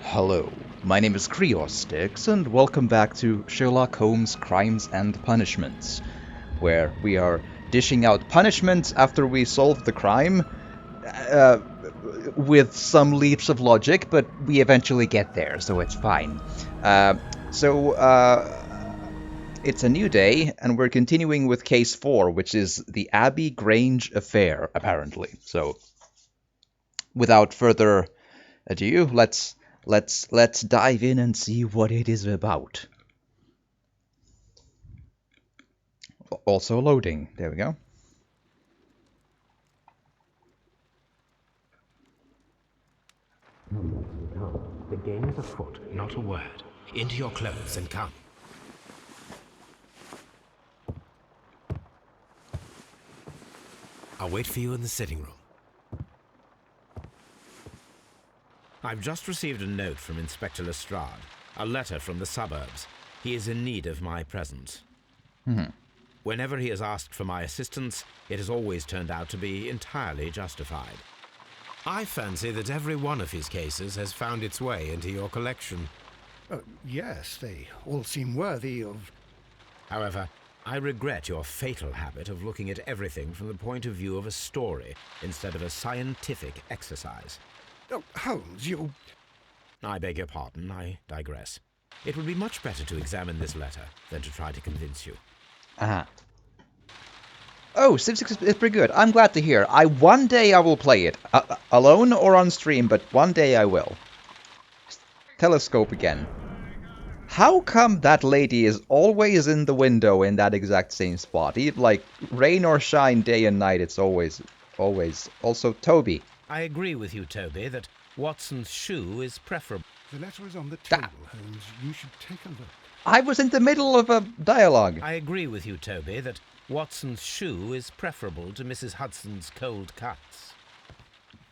Hello, my name is Kriostix, and welcome back to Sherlock Holmes Crimes and Punishments, where we are dishing out punishments after we solve the crime, uh, with some leaps of logic, but we eventually get there, so it's fine. Uh, so, it's a new day, and we're continuing with Case 4, which is the Abbey Grange affair, apparently. So, without further ado, let's dive in and see what it is about. Also loading. There we go. The game is afoot, not a word. Into your clothes and come. I'll wait for you in the sitting room. I've just received a note from Inspector Lestrade, a letter from the suburbs. He is in need of my presence. Whenever he has asked for my assistance, it has always turned out to be entirely justified. I fancy that every one of his cases has found its way into your collection. Yes, they all seem worthy of... However, I regret your fatal habit of looking at everything from the point of view of a story instead of a scientific exercise. Oh, Holmes, you... I beg your pardon, I digress. It would be much better to examine this letter than to try to convince you. Uh-huh. Oh, Civ 6 is pretty good. I'm glad to hear. One day I will play it. Alone or on stream, but one day I will. Telescope again. How come that lady is always in the window in that exact same spot? Like, rain or shine, day and night, it's always. Also, Toby. I agree with you, Toby, that Watson's shoe is preferable. The letter is on the table, Holmes. You should take a look. I was in the middle of a dialogue. I agree with you, Toby, that Watson's shoe is preferable to Mrs. Hudson's cold cuts.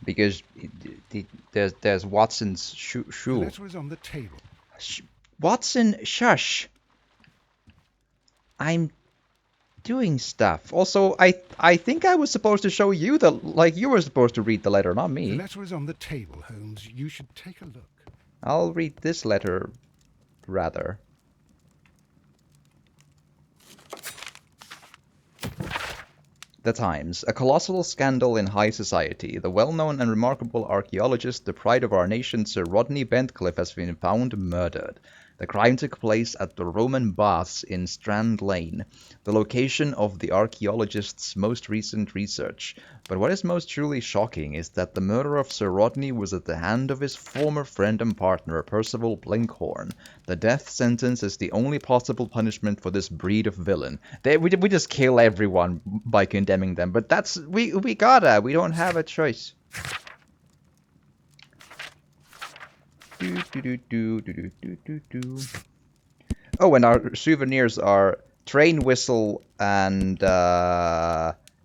Because there's Watson's shoe. The letter is on the table. Watson, shush. I'm doing stuff. Also, I think I was supposed to show you you were supposed to read the letter, not me. The letter is on the table, Holmes. You should take a look. I'll read this letter, rather. The Times. A colossal scandal in high society. The well-known and remarkable archaeologist, the pride of our nation, Sir Rodney Bentcliffe, has been found murdered. The crime took place at the Roman Baths in Strand Lane, the location of the archaeologist's most recent research. But what is most truly shocking is that the murder of Sir Rodney was at the hand of his former friend and partner, Percival Blinkhorn. The death sentence is the only possible punishment for this breed of villain. We just kill everyone by condemning them, but we gotta. We don't have a choice. Oh, and our souvenirs are train whistle and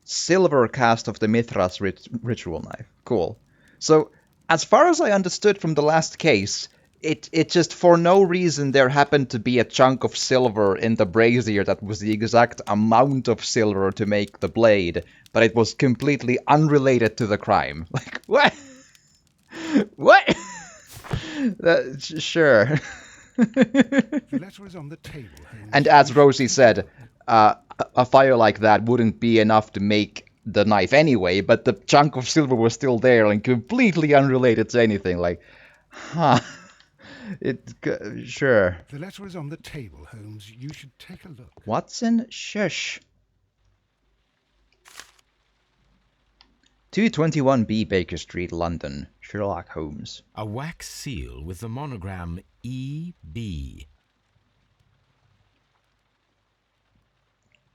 silver cast of the Mithras ritual knife. Cool. So, as far as I understood from the last case, it just for no reason there happened to be a chunk of silver in the brazier that was the exact amount of silver to make the blade, but it was completely unrelated to the crime. Like, what? What? Sure. The letter is on the table, Holmes. And as Rosie said, a fire like that wouldn't be enough to make the knife anyway, but the chunk of silver was still there and completely unrelated to anything. Like, huh. Sure. The letter is on the table, Holmes. You should take a look. Watson, shush. 221B Baker Street, London. Sherlock Holmes. A wax seal with the monogram E.B.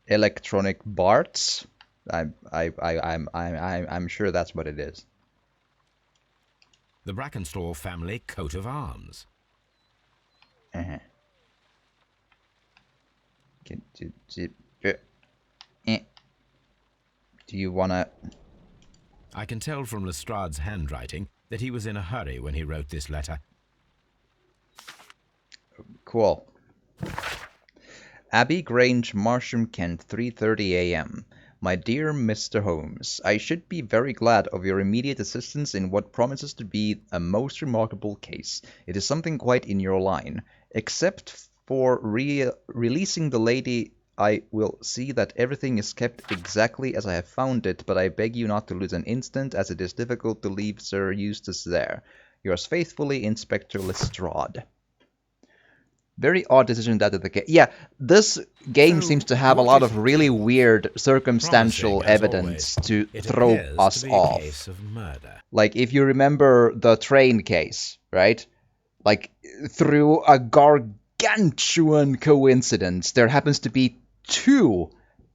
Electronic Barts. I'm sure that's what it is. The Brackenstall family coat of arms. Uh-huh. Do you wanna... I can tell from Lestrade's handwriting that he was in a hurry when he wrote this letter. Cool. Abbey, Grange, Marsham, Kent, 3:30 a.m. My dear Mr. Holmes, I should be very glad of your immediate assistance in what promises to be a most remarkable case. It is something quite in your line. Except for releasing the lady, I will see that everything is kept exactly as I have found it, but I beg you not to lose an instant, as it is difficult to leave Sir Eustace there. Yours faithfully, Inspector Lestrade. Very odd decision that is the case. Yeah, this game So, seems to have a what lot is of it, really Holmes? weird circumstantial Promising, as evidence always. to It throw appears us to be off. a case of murder. Like, if you remember the train case, right? Like, through a gargantuan coincidence, there happens to be two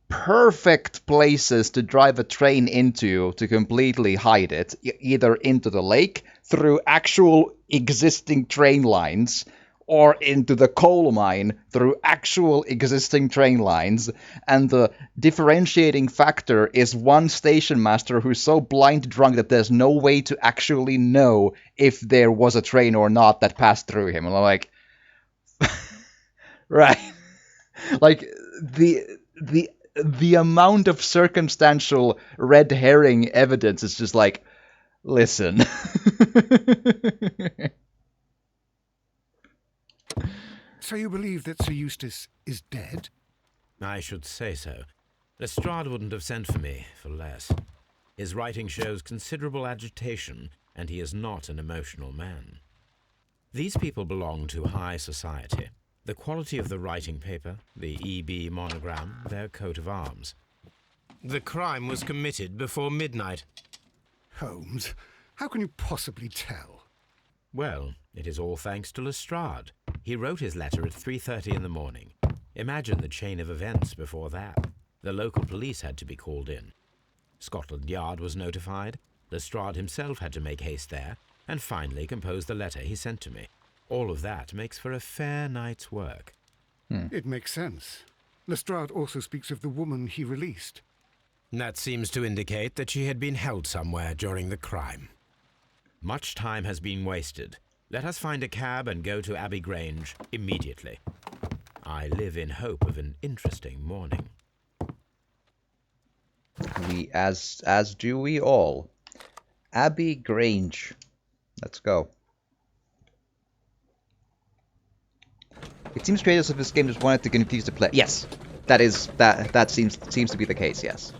perfect places to drive a train into to completely hide it. Either into the lake, through actual existing train lines, or into the coal mine through actual existing train lines, and the differentiating factor is one station master who's so blind drunk that there's no way to actually know if there was a train or not that passed through him. And I'm like, right, like the amount of circumstantial red herring evidence is just like, listen. So you believe that Sir Eustace is dead? I should say so. Lestrade wouldn't have sent for me for less. His writing shows considerable agitation, and he is not an emotional man. These people belong to high society. The quality of the writing paper, the EB monogram, their coat of arms. The crime was committed before midnight. Holmes, how can you possibly tell? Well, it is all thanks to Lestrade. He wrote his letter at 3:30 in the morning. Imagine the chain of events before that. The local police had to be called in. Scotland Yard was notified. Lestrade himself had to make haste there, and finally compose the letter he sent to me. All of that makes for a fair night's work. It makes sense. Lestrade also speaks of the woman he released. That seems to indicate that she had been held somewhere during the crime. Much time has been wasted. Let us find a cab and go to Abbey Grange immediately. I live in hope of an interesting morning. As do we all. Abbey Grange. Let's go. It seems creators of this game just wanted to confuse the player. Yes, that seems to be the case. Yes.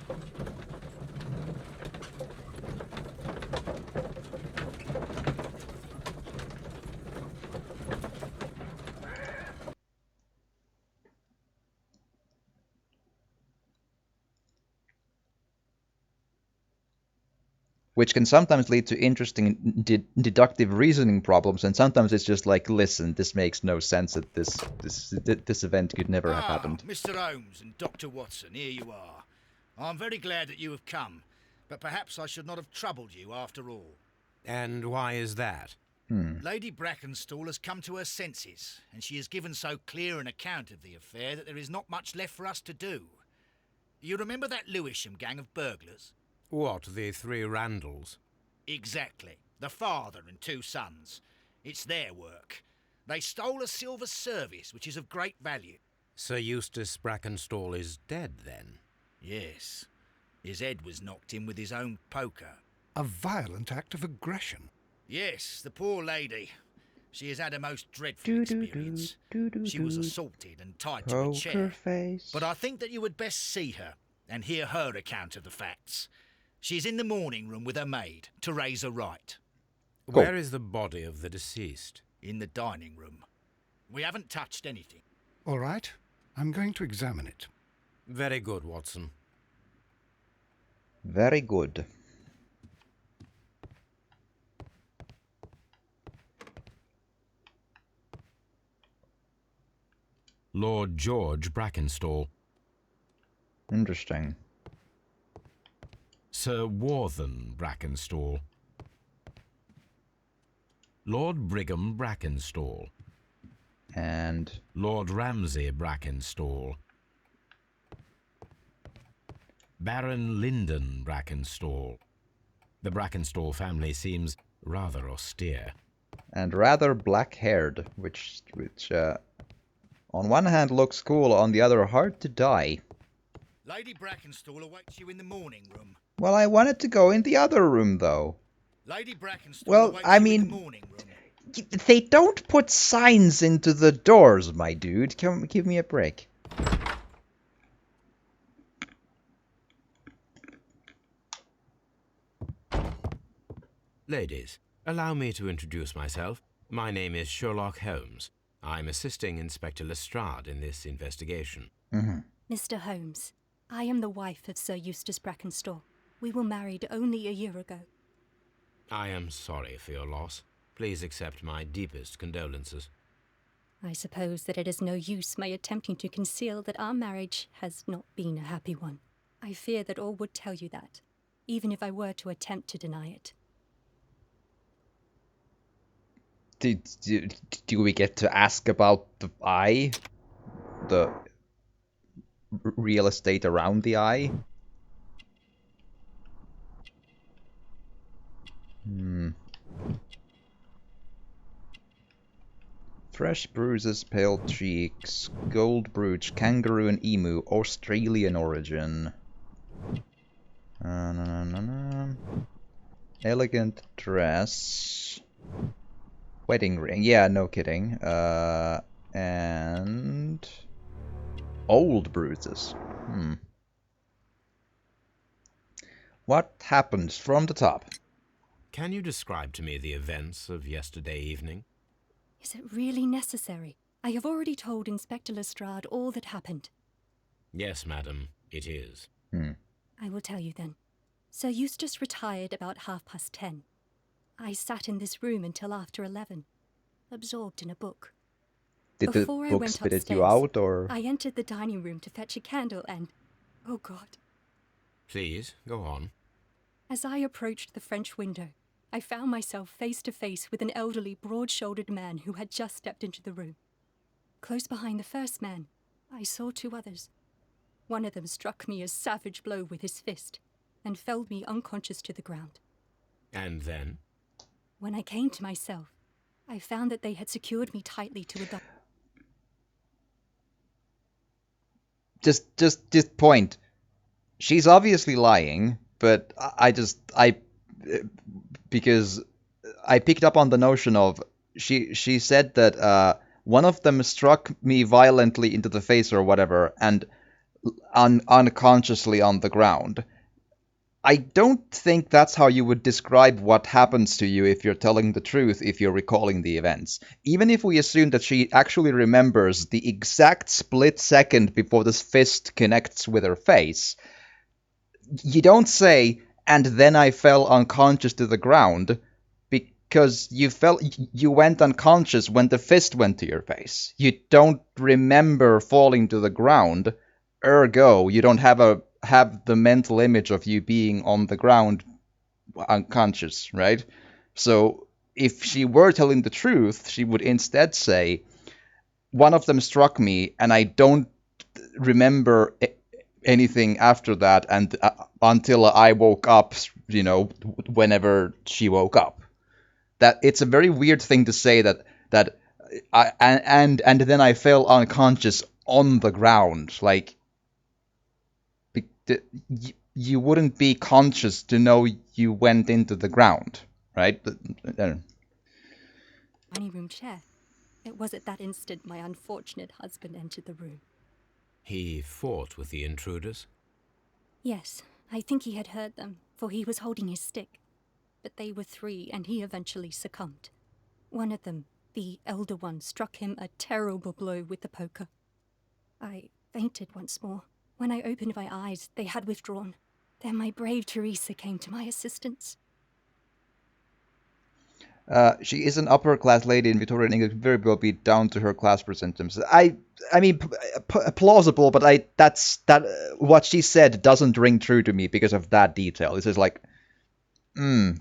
Which can sometimes lead to interesting deductive reasoning problems, and sometimes it's just like, listen, this makes no sense that this event could never have happened. Mr. Holmes and Dr. Watson, here you are. I'm very glad that you have come, but perhaps I should not have troubled you after all. And why is that? Lady Brackenstall has come to her senses, and she has given so clear an account of the affair that there is not much left for us to do. You remember that Lewisham gang of burglars? What, the three Randalls? Exactly. The father and two sons. It's their work. They stole a silver service, which is of great value. Sir Eustace Brackenstall is dead, then? Yes. His head was knocked in with his own poker. A violent act of aggression. Yes, the poor lady. She has had a most dreadful experience. She was assaulted and tied to a chair. Face. But I think that you would best see her and hear her account of the facts. She's in the morning room with her maid, Teresa Wright. Cool. Where is the body of the deceased? In the dining room. We haven't touched anything. All right, I'm going to examine it. Very good, Watson. Very good. Lord George Brackenstall. Interesting. Sir Warthen Brackenstall. Lord Brigham Brackenstall. And Lord Ramsay Brackenstall. Baron Lyndon Brackenstall. The Brackenstall family seems rather austere. and rather black-haired, which on one hand looks cool, on the other hard to dye. Lady Brackenstall awaits you in the morning room. Well, I wanted to go in the other room, though. Lady Brackenstall Well, awaits I you in the mean, morning room. they don't put signs into the doors, my dude. Come, give me a break. Ladies, allow me to introduce myself. My name is Sherlock Holmes. I'm assisting Inspector Lestrade in this investigation. Mr. Holmes, I am the wife of Sir Eustace Brackenstall. We were married only a year ago. I am sorry for your loss. Please accept my deepest condolences. I suppose that it is no use my attempting to conceal that our marriage has not been a happy one. I fear that all would tell you that, even if I were to attempt to deny it. Do we get to ask about the eye? The real estate around the eye? Fresh bruises, pale cheeks, gold brooch, kangaroo and emu, Australian origin. Elegant dress. Wedding ring, yeah, no kidding. And old bruises. What happens from the top? Can you describe to me the events of yesterday evening? Is it really necessary? I have already told Inspector Lestrade all that happened. Yes, madam, it is. I will tell you then. Sir Eustace retired about 10:30. I sat in this room until after 11, absorbed in a book. Did the Before I book went spit it upstairs, you out, or? I entered the dining room to fetch a candle and... oh God. Please, go on. As I approached the French window, I found myself face to face with an elderly, broad-shouldered man who had just stepped into the room. Close behind the first man, I saw two others. One of them struck me a savage blow with his fist and felled me unconscious to the ground. And then? When I came to myself, I found that they had secured me tightly to a Just point. She's obviously lying, but because I picked up on the notion of she said that one of them struck me violently into the face or whatever, and unconsciously on the ground. I don't think that's how you would describe what happens to you if you're telling the truth, if you're recalling the events. Even if we assume that she actually remembers the exact split second before this fist connects with her face, you don't say, and then I fell unconscious to the ground, because you went unconscious when the fist went to your face. You don't remember falling to the ground, ergo, you don't have the mental image of you being on the ground unconscious, right? So if she were telling the truth, she would instead say, one of them struck me and I don't remember anything after that and until I woke up, whenever she woke up. That it's a very weird thing to say that and then I fell unconscious on the ground, like you wouldn't be conscious to know you went into the ground, right? dining room chair. It was at that instant my unfortunate husband entered the room. He fought with the intruders? Yes, I think he had heard them, for he was holding his stick. But they were three, and he eventually succumbed. One of them, the elder one, struck him a terrible blow with the poker. I fainted once more. When I opened my eyes, they had withdrawn. Then my brave Teresa came to my assistance. She is an upper-class lady in Victorian England, very well be down to her class symptoms. I mean, plausible, but what she said doesn't ring true to me because of that detail. This is like, Did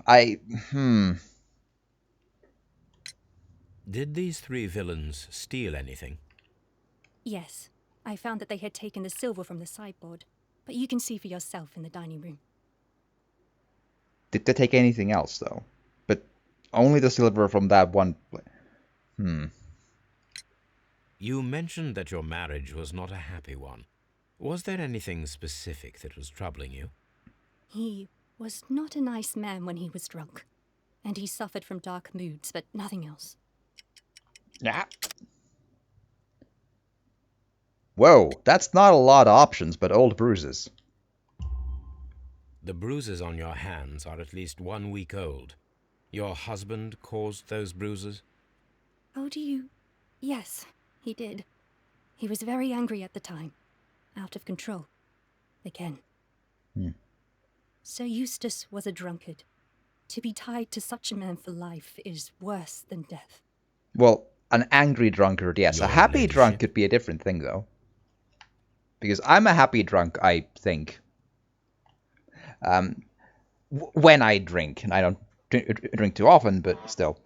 these three villains steal anything? Yes, I found that they had taken the silver from the sideboard, but you can see for yourself in the dining room. Did they take anything else, though? But only the silver from that one. You mentioned that your marriage was not a happy one. Was there anything specific that was troubling you? He was not a nice man when he was drunk, and he suffered from dark moods, but nothing else. Yeah. Whoa, that's not a lot of options, but old bruises. The bruises on your hands are at least 1 week old. Your husband caused those bruises? Oh, do you? Yes, he did. He was very angry at the time. Out of control. Again. Sir Eustace was a drunkard. To be tied to such a man for life is worse than death. Well, an angry drunkard, yes. Your A happy ladyship. drunk could be a different thing, though. Because I'm a happy drunk, I think. When I drink, and I don't drink too often, but still.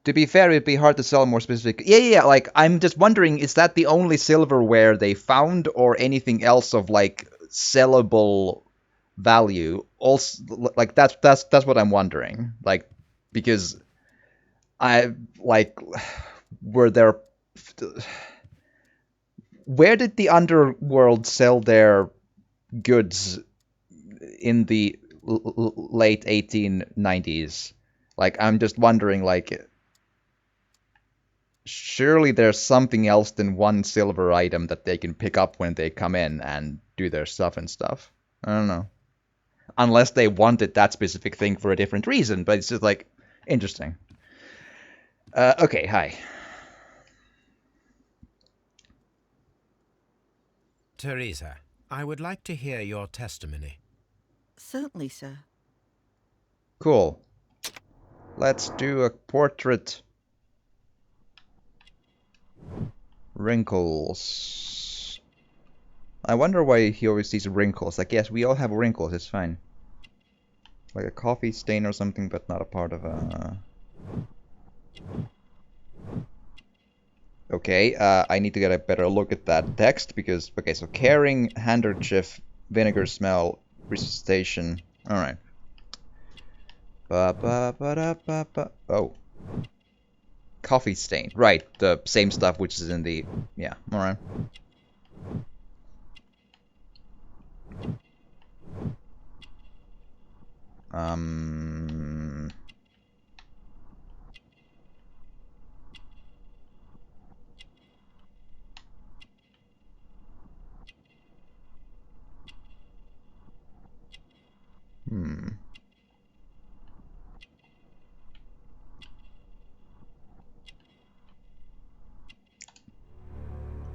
To be fair, it'd be hard to sell more specific. Yeah, like, I'm just wondering, is that the only silverware they found, or anything else of, like, sellable value? Also, like, that's what I'm wondering. Like, because were there... Where did the underworld sell their goods in the late 1890s? Like, I'm just wondering, like, surely there's something else than one silver item that they can pick up when they come in and do their stuff and stuff. I don't know. Unless they wanted that specific thing for a different reason, but it's just, like, interesting. Okay, hi. Teresa, I would like to hear your testimony. Certainly, sir. Cool. Let's do a portrait. Wrinkles. I wonder why he always sees wrinkles. Like, yes, we all have wrinkles, it's fine. Like a coffee stain or something, but not a part of a... Okay, I need to get a better look at that text, because... Okay, so caring, handkerchief, vinegar smell, resuscitation... Alright. Oh. Coffee stain. Right, the same stuff which is in the... Yeah, alright.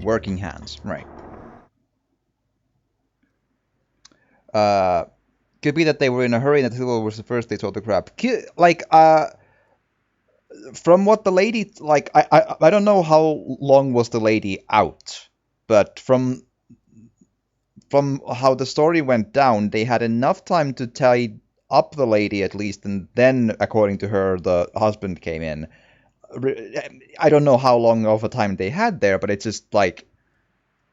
Working hands, right. Could be that they were in a hurry and that Silver was the first they told the crap. Like, from what the lady, like, I don't know how long was the lady out, but from how the story went down, they had enough time to tie up the lady at least, and then, according to her, the husband came in. I don't know how long of a time they had there, but it's just like,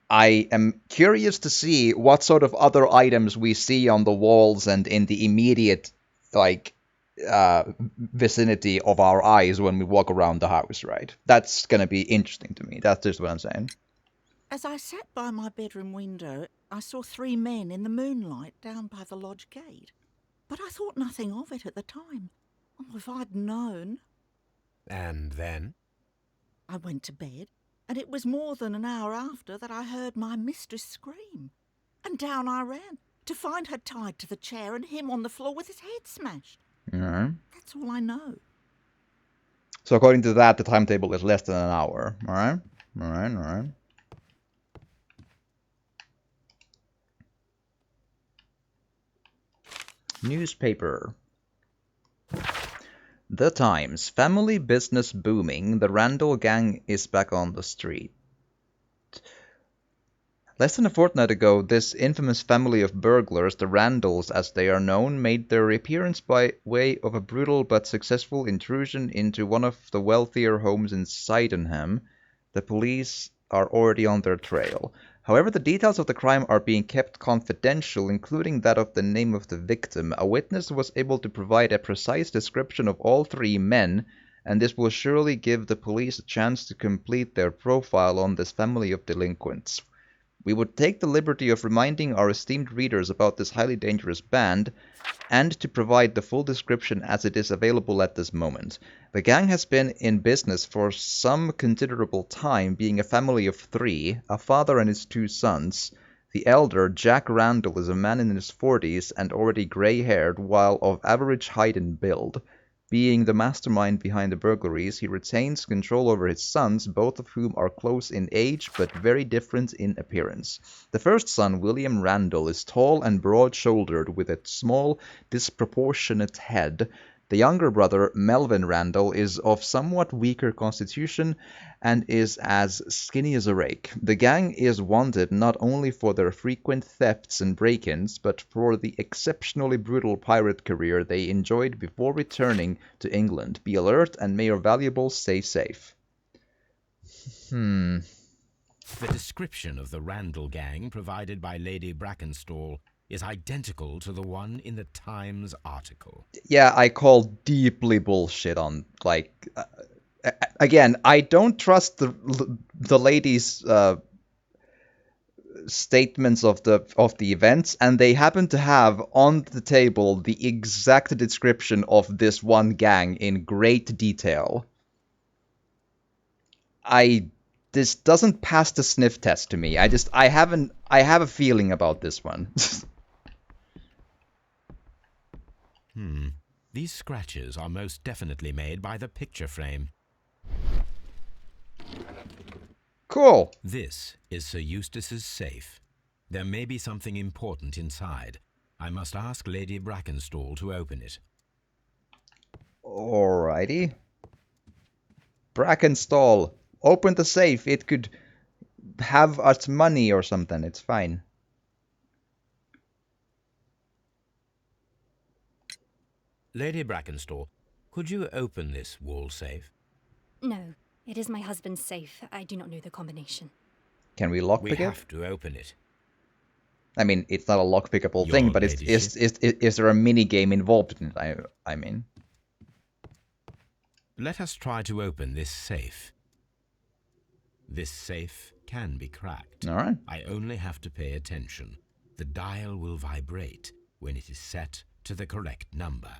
I am curious to see what sort of other items we see on the walls and in the immediate, like, vicinity of our eyes when we walk around the house, right? That's gonna be interesting to me. That's just what I'm saying. As I sat by my bedroom window, I saw 3 men in the moonlight down by the lodge gate. But I thought nothing of it at the time. Oh, if I'd known. And then? I went to bed, and it was more than an hour after that I heard my mistress scream. And down I ran, to find her tied to the chair and him on the floor with his head smashed. Alright. That's all I know. So according to that, the timetable is less than an hour. Alright? Alright. Newspaper. The Times. Family business booming. The Randall gang is back on the street. Less than a fortnight ago, this infamous family of burglars, the Randalls as they are known, made their appearance by way of a brutal but successful intrusion into one of the wealthier homes in Sydenham. The police are already on their trail. However, the details of the crime are being kept confidential, including that of the name of the victim. A witness was able to provide a precise description of all 3 men, and this will surely give the police a chance to complete their profile on this family of delinquents. We would take the liberty of reminding our esteemed readers about this highly dangerous band, and to provide the full description as it is available at this moment. The gang has been in business for some considerable time, being a family of 3, a father and his 2 sons. The elder, Jack Randall, is a man in his 40s and already grey-haired, while of average height and build. Being the mastermind behind the burglaries, he retains control over his sons, both of whom are close in age but very different in appearance. The first son, William Randall, is tall and broad-shouldered with a small, disproportionate head. The younger brother, Melvin Randall, is of somewhat weaker constitution and is as skinny as a rake. The gang is wanted not only for their frequent thefts and break-ins, but for the exceptionally brutal pirate career they enjoyed before returning to England. Be alert and may your valuables stay safe. The description of the Randall gang provided by Lady Brackenstall is identical to the one in the Times article. Yeah, I call deeply bullshit on, like... again, I don't trust the lady's statements of the events, and they happen to have on the table the exact description of this one gang in great detail. This doesn't pass the sniff test to me. I have a feeling about this one. These scratches are most definitely made by the picture frame. Cool. This is Sir Eustace's safe. There may be something important inside. I must ask Lady Brackenstall to open it. Alrighty. Brackenstall, open the safe. It could have us money or something. It's fine. Lady Brackenstall, could you open this wall safe? No, it is my husband's safe. I do not know the combination. Can we We lockpick it? have to open it. I mean, it's not a lockpickable Your thing, but ladyship. is there a mini game involved in it? I mean, Let us try to open this safe. This safe can be cracked. all right. I only have to pay attention. The dial will vibrate when it is set to the correct number.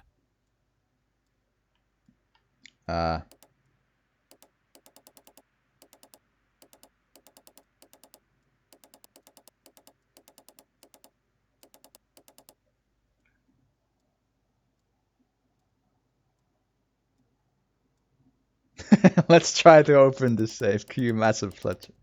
Let's try to open the safe. Q massive Fletcher.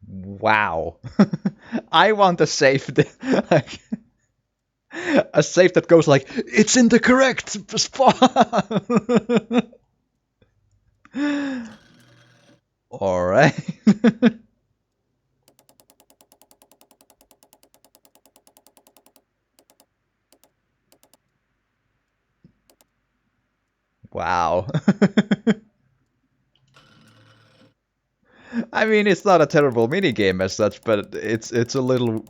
Wow. I want a safe like a safe that goes like, it's in the correct spot. All right. Wow. I mean, it's not a terrible minigame as such, but it's a little...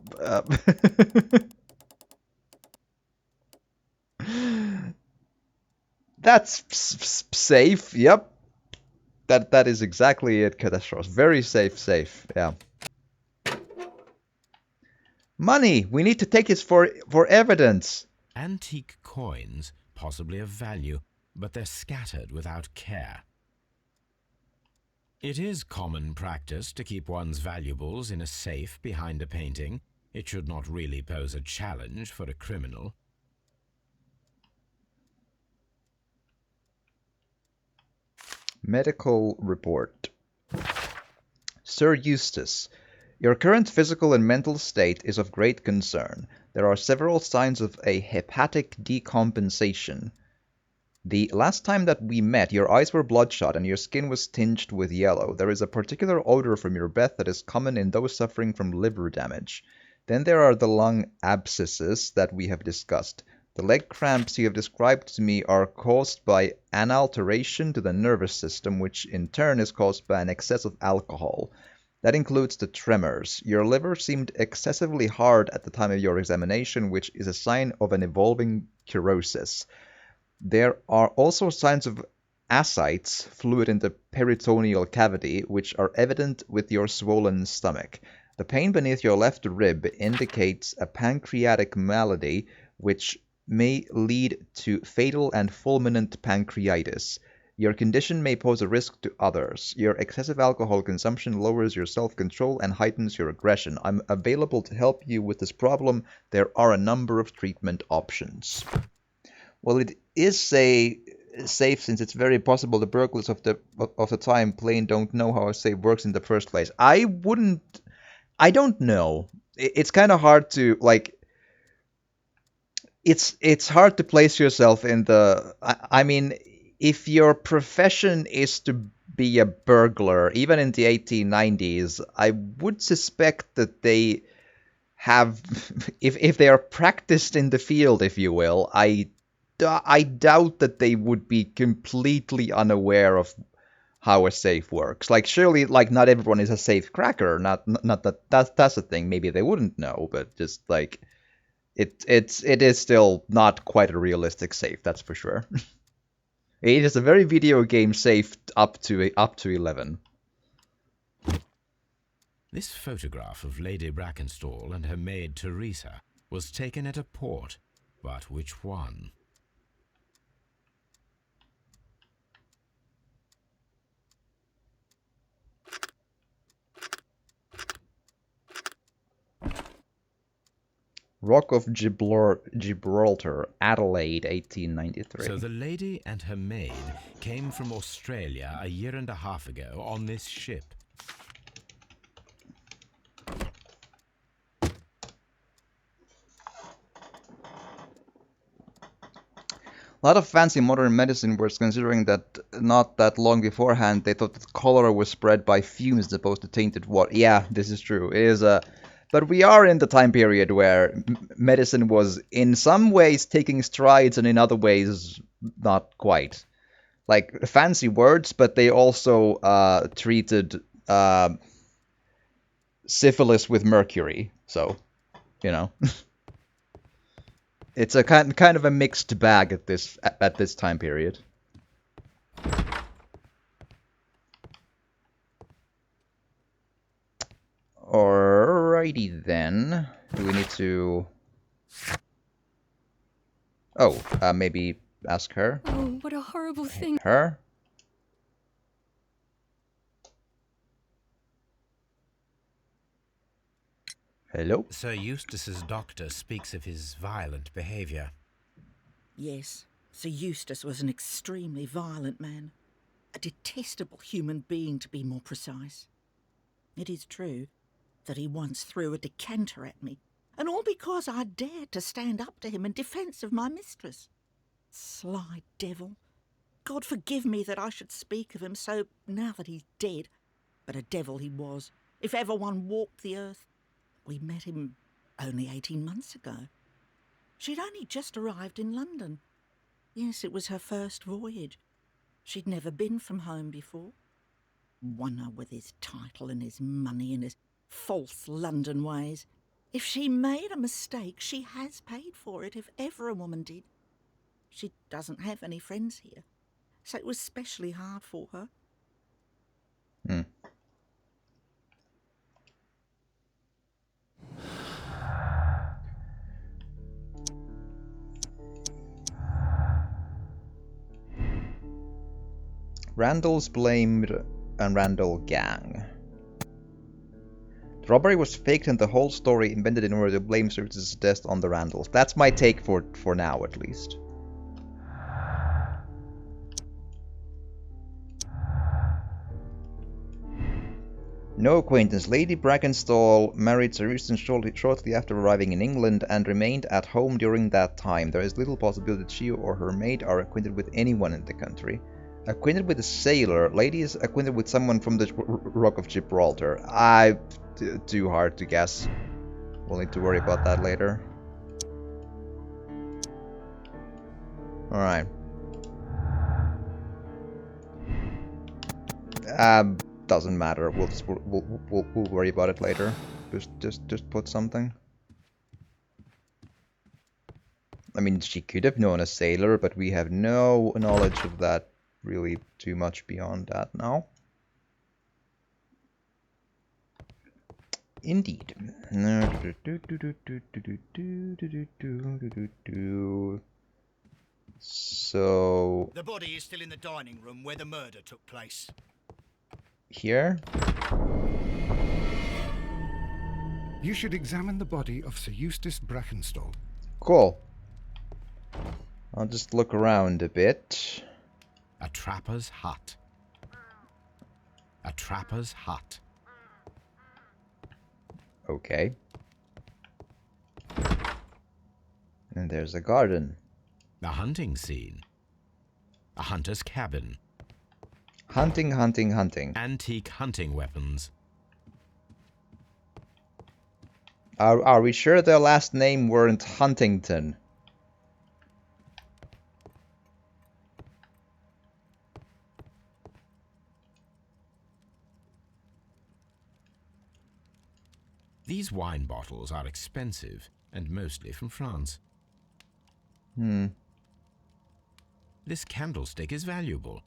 That's safe, yep. That is exactly it, Catastrophe. Very safe, yeah. Money! We need to take this for evidence. Antique coins, possibly of value, but they're scattered without care. It is common practice to keep one's valuables in a safe behind a painting. It should not really pose a challenge for a criminal. Medical report. Sir Eustace, your current physical and mental state is of great concern. There are several signs of a hepatic decompensation. The last time that we met, your eyes were bloodshot and your skin was tinged with yellow. There is a particular odor from your breath that is common in those suffering from liver damage. Then there are the lung abscesses that we have discussed. The leg cramps you have described to me are caused by an alteration to the nervous system, which in turn is caused by an excess of alcohol. That includes the tremors. Your liver seemed excessively hard at the time of your examination, which is a sign of an evolving cirrhosis. There are also signs of ascites, fluid in the peritoneal cavity, which are evident with your swollen stomach. The pain beneath your left rib indicates a pancreatic malady, which may lead to fatal and fulminant pancreatitis. Your condition may pose a risk to others. Your excessive alcohol consumption lowers your self-control and heightens your aggression. I'm available to help you with this problem. There are a number of treatment options. Well, it is safe since it's very possible the burglars of the time plain don't know how a safe works in the first place. I don't know. It's kind of hard to, like, it's hard to place yourself in the... I mean, if your profession is to be a burglar, even in the 1890s, I would suspect that they have... If they are practiced in the field, if you will, I doubt that they would be completely unaware of how a safe works. Like, surely, like, not everyone is a safe cracker. Not that's the thing. Maybe they wouldn't know, but just like it is still not quite a realistic safe. That's for sure. It is a very video game safe up to 11. This photograph of Lady Brackenstall and her maid Teresa was taken at a port, but which one? Rock of Gibraltar, Adelaide, 1893. So the lady and her maid came from Australia a year and a half ago on this ship. A lot of fancy modern medicine was considering that not that long beforehand they thought that cholera was spread by fumes as opposed to tainted water. Yeah, this is true. It is a... But we are in the time period where medicine was in some ways taking strides and in other ways not quite. Like, fancy words, but they also treated syphilis with mercury. So, you know. It's a kind of a mixed bag at this time period. Alrighty then. Do we need to... Oh, maybe ask her? Oh, what a horrible thing. Her? Hello? Sir Eustace's doctor speaks of his violent behaviour. Yes, Sir Eustace was an extremely violent man. A detestable human being, to be more precise. It is true that he once threw a decanter at me, and all because I dared to stand up to him in defence of my mistress. Sly devil. God forgive me that I should speak of him so now that he's dead, but a devil he was, if ever one walked the earth. We met him only 18 months ago. She'd only just arrived in London. Yes, it was her first voyage. She'd never been from home before. Wonder with his title and his money and his false London ways. If she made a mistake, she has paid for it, if ever a woman did. She doesn't have any friends here, so it was specially hard for her. Hmm. Randall's blamed and Randall gang. The robbery was faked and the whole story invented in order to blame Service's death on the Randalls. That's my take for now, at least. No acquaintance. Lady Brackenstall married Sir Eustace shortly after arriving in England and remained at home during that time. There is little possibility that she or her maid are acquainted with anyone in the country. Acquainted with a sailor. Lady is acquainted with someone from the Rock of Gibraltar. Too hard to guess. We'll need to worry about that later. Alright. Doesn't matter. We'll worry about it later. Just put something. I mean, she could have known a sailor, but we have no knowledge of that really too much beyond that now. Indeed. So... The body is still in the dining room where the murder took place. Here? You should examine the body of Sir Eustace Brackenstall. Cool. I'll just look around a bit. A trapper's hut. A trapper's hut. Okay. And there's a garden. A hunting scene. A hunter's cabin. Hunting, hunting, hunting. Antique hunting weapons. Are we sure their last name weren't Huntington? These wine bottles are expensive and mostly from France. This candlestick is valuable.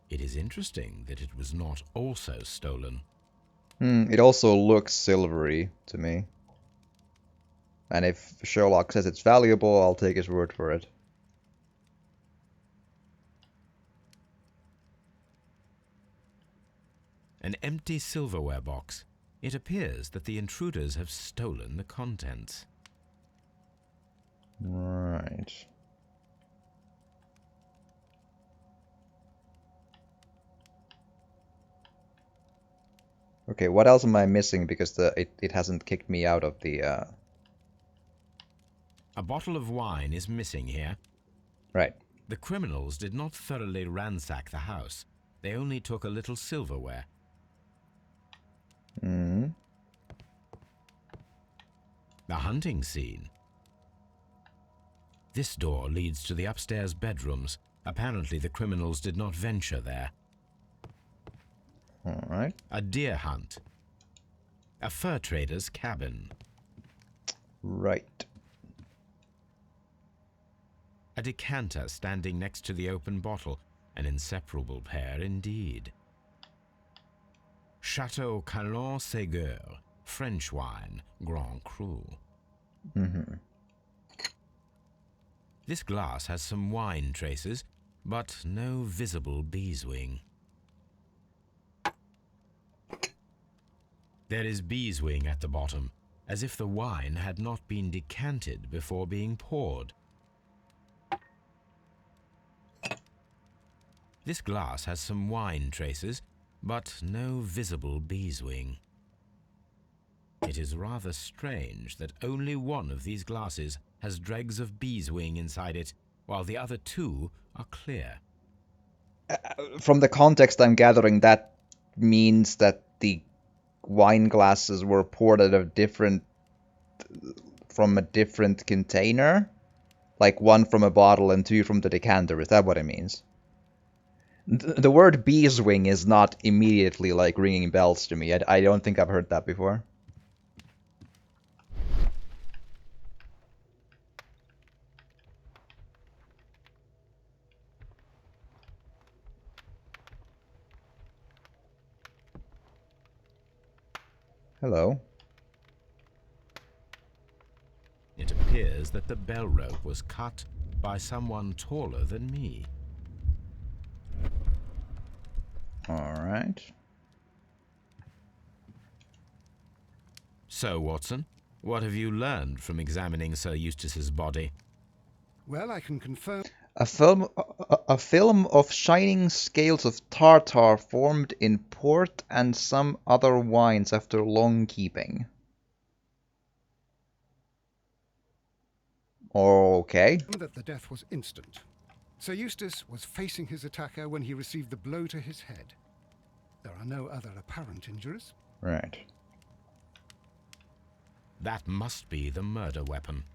It is interesting that it was not also stolen. It also looks silvery to me. And if Sherlock says it's valuable, I'll take his word for it. An empty silverware box. It appears that the intruders have stolen the contents. Right. Okay, what else am I missing? Because it hasn't kicked me out of the... A bottle of wine is missing here. Right. The criminals did not thoroughly ransack the house. They only took a little silverware. The hunting scene. This door leads to the upstairs bedrooms. Apparently the criminals did not venture there. Alright. A deer hunt. A fur trader's cabin. Right. A decanter standing next to the open bottle. An inseparable pair indeed. Chateau Calon Ségur. French wine. Grand Cru. This glass has some wine traces, but no visible beeswing. There is beeswing at the bottom, as if the wine had not been decanted before being poured. This glass has some wine traces, but no visible beeswing. It is rather strange that only one of these glasses has dregs of beeswing inside it, while the other two are clear. From the context I'm gathering, that means that the wine glasses were poured at from a different container? Like one from a bottle and two from the decanter, is that what it means? The word beeswing is not immediately like ringing bells to me. I don't think I've heard that before. Hello. It appears that the bell rope was cut by someone taller than me. Alright. So, Watson, what have you learned from examining Sir Eustace's body? Well, I can confirm... A film of shining scales of tartar formed in port and some other wines after long keeping. Okay. that the death was instant. Sir Eustace was facing his attacker when he received the blow to his head. There are no other apparent injuries. Right. That must be the murder weapon.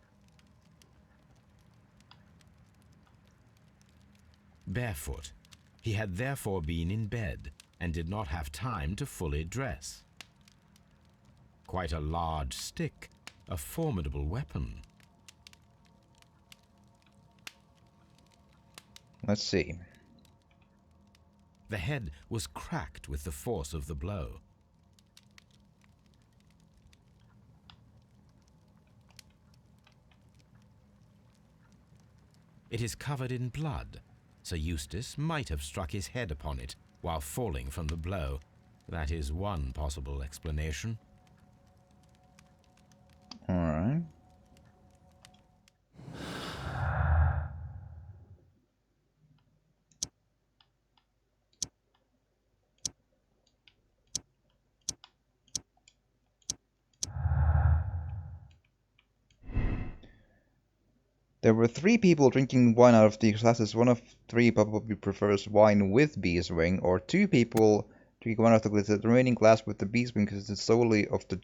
barefoot. He had therefore been in bed and did not have time to fully dress. Quite a large stick, a formidable weapon. Let's see. The head was cracked with the force of the blow. It is covered in blood. Sir Eustace might have struck his head upon it while falling from the blow. That is one possible explanation. All right. There were 3 people drinking wine out of these glasses. One of 3 probably prefers wine with beeswing, or 2 people drinking wine out of the remaining glass with the beeswing consisted solely of the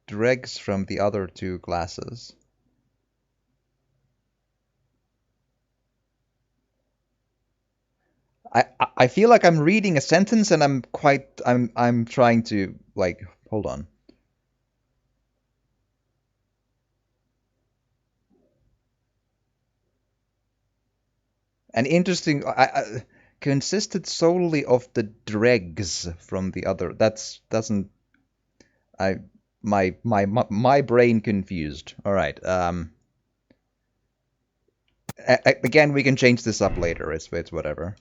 dregs from the other 2 glasses. I feel like I'm reading a sentence and I'm trying to, like, hold on. An interesting, consisted solely of the dregs from the other. Doesn't. My brain confused. All right. Again, we can change this up later. It's whatever.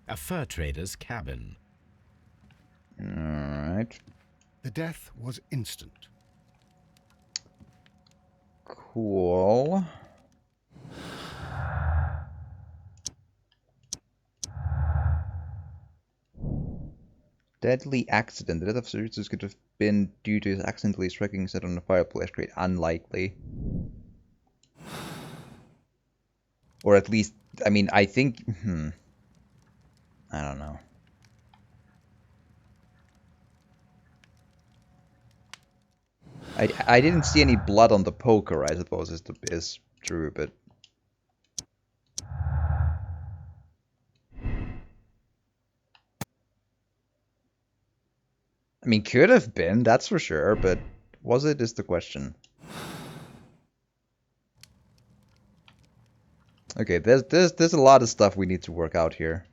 A fur trader's cabin. All right. The death was instant. Cool. Deadly accident. The death of Sir Eustace could have been due to his accidentally striking his head on a fireplace grate. Unlikely. Or at least, I mean, I think... I don't know. I didn't see any blood on the poker, I suppose is true, but... I mean, could have been, that's for sure, but was it is the question. Okay, there's a lot of stuff we need to work out here.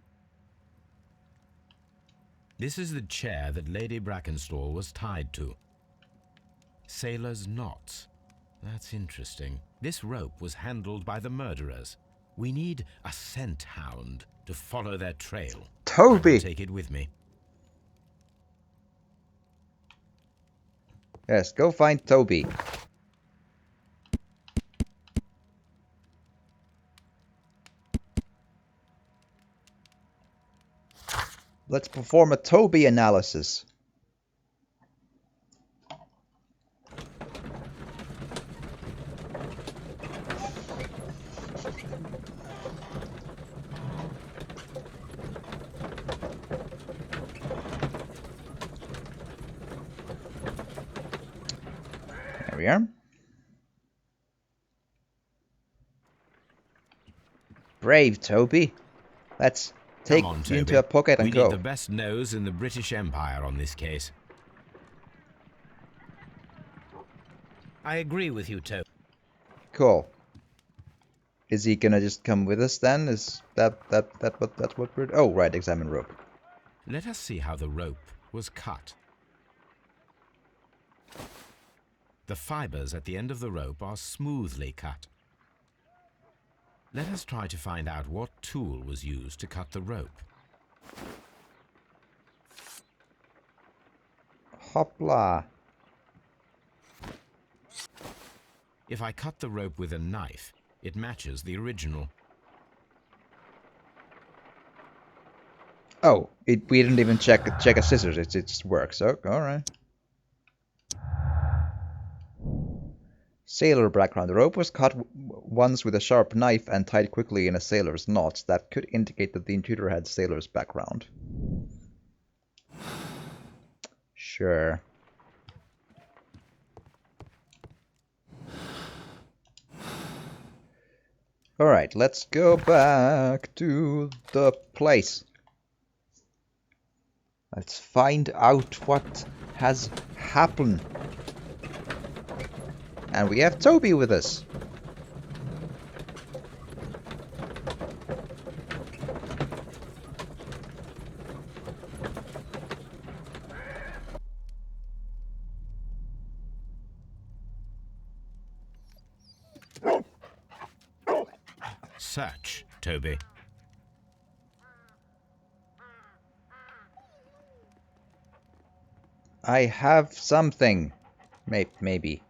This is the chair that Lady Brackenstall was tied to. Sailor's knots. That's interesting. This rope was handled by the murderers. We need a scent hound to follow their trail. Toby! I will take it with me. Yes, go find Toby. Let's perform a Toby analysis. There we are. Brave Toby. Let's take Come on, you into Toby. a pocket and we go. need the best nose in the British Empire on this case. I agree with you, Toby. Cool. Is he gonna just come with us then? Is that's what we're... Oh, right, examine rope. Let us see how the rope was cut. The fibers at the end of the rope are smoothly cut. Let us try to find out what tool was used to cut the rope. Hopla. If I cut the rope with a knife, it matches the original. Oh, we didn't even check a scissors. It just works. Oh, all right. Sailor background. The rope was cut once with a sharp knife and tied quickly in a sailor's knot. That could indicate that the intruder had sailor's background. Sure. Alright, let's go back to the place. Let's find out what has happened. And we have Toby with us. Search, Toby. I have something. Maybe.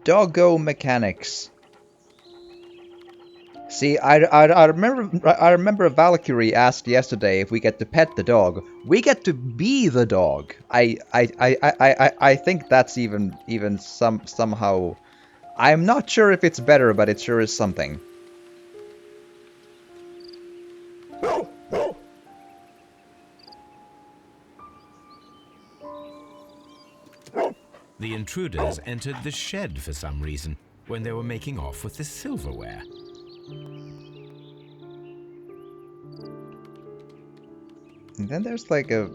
Doggo mechanics. See, I remember Valkyrie asked yesterday if we get to pet the dog. We get to be the dog. I think that's even somehow. I'm not sure if it's better, but it sure is something. The intruders entered the shed for some reason when they were making off with the silverware. And then there's like a...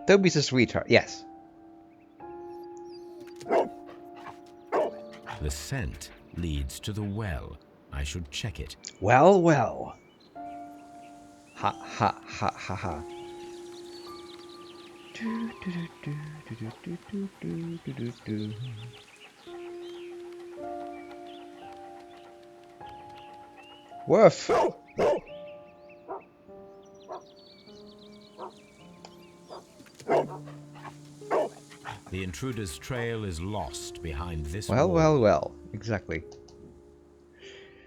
Toby's a sweetheart, yes. The scent leads to the well. I should check it. Well, well. Ha ha ha ha ha. Woof. The intruder's trail is lost behind this Well, wall. well, well. Exactly.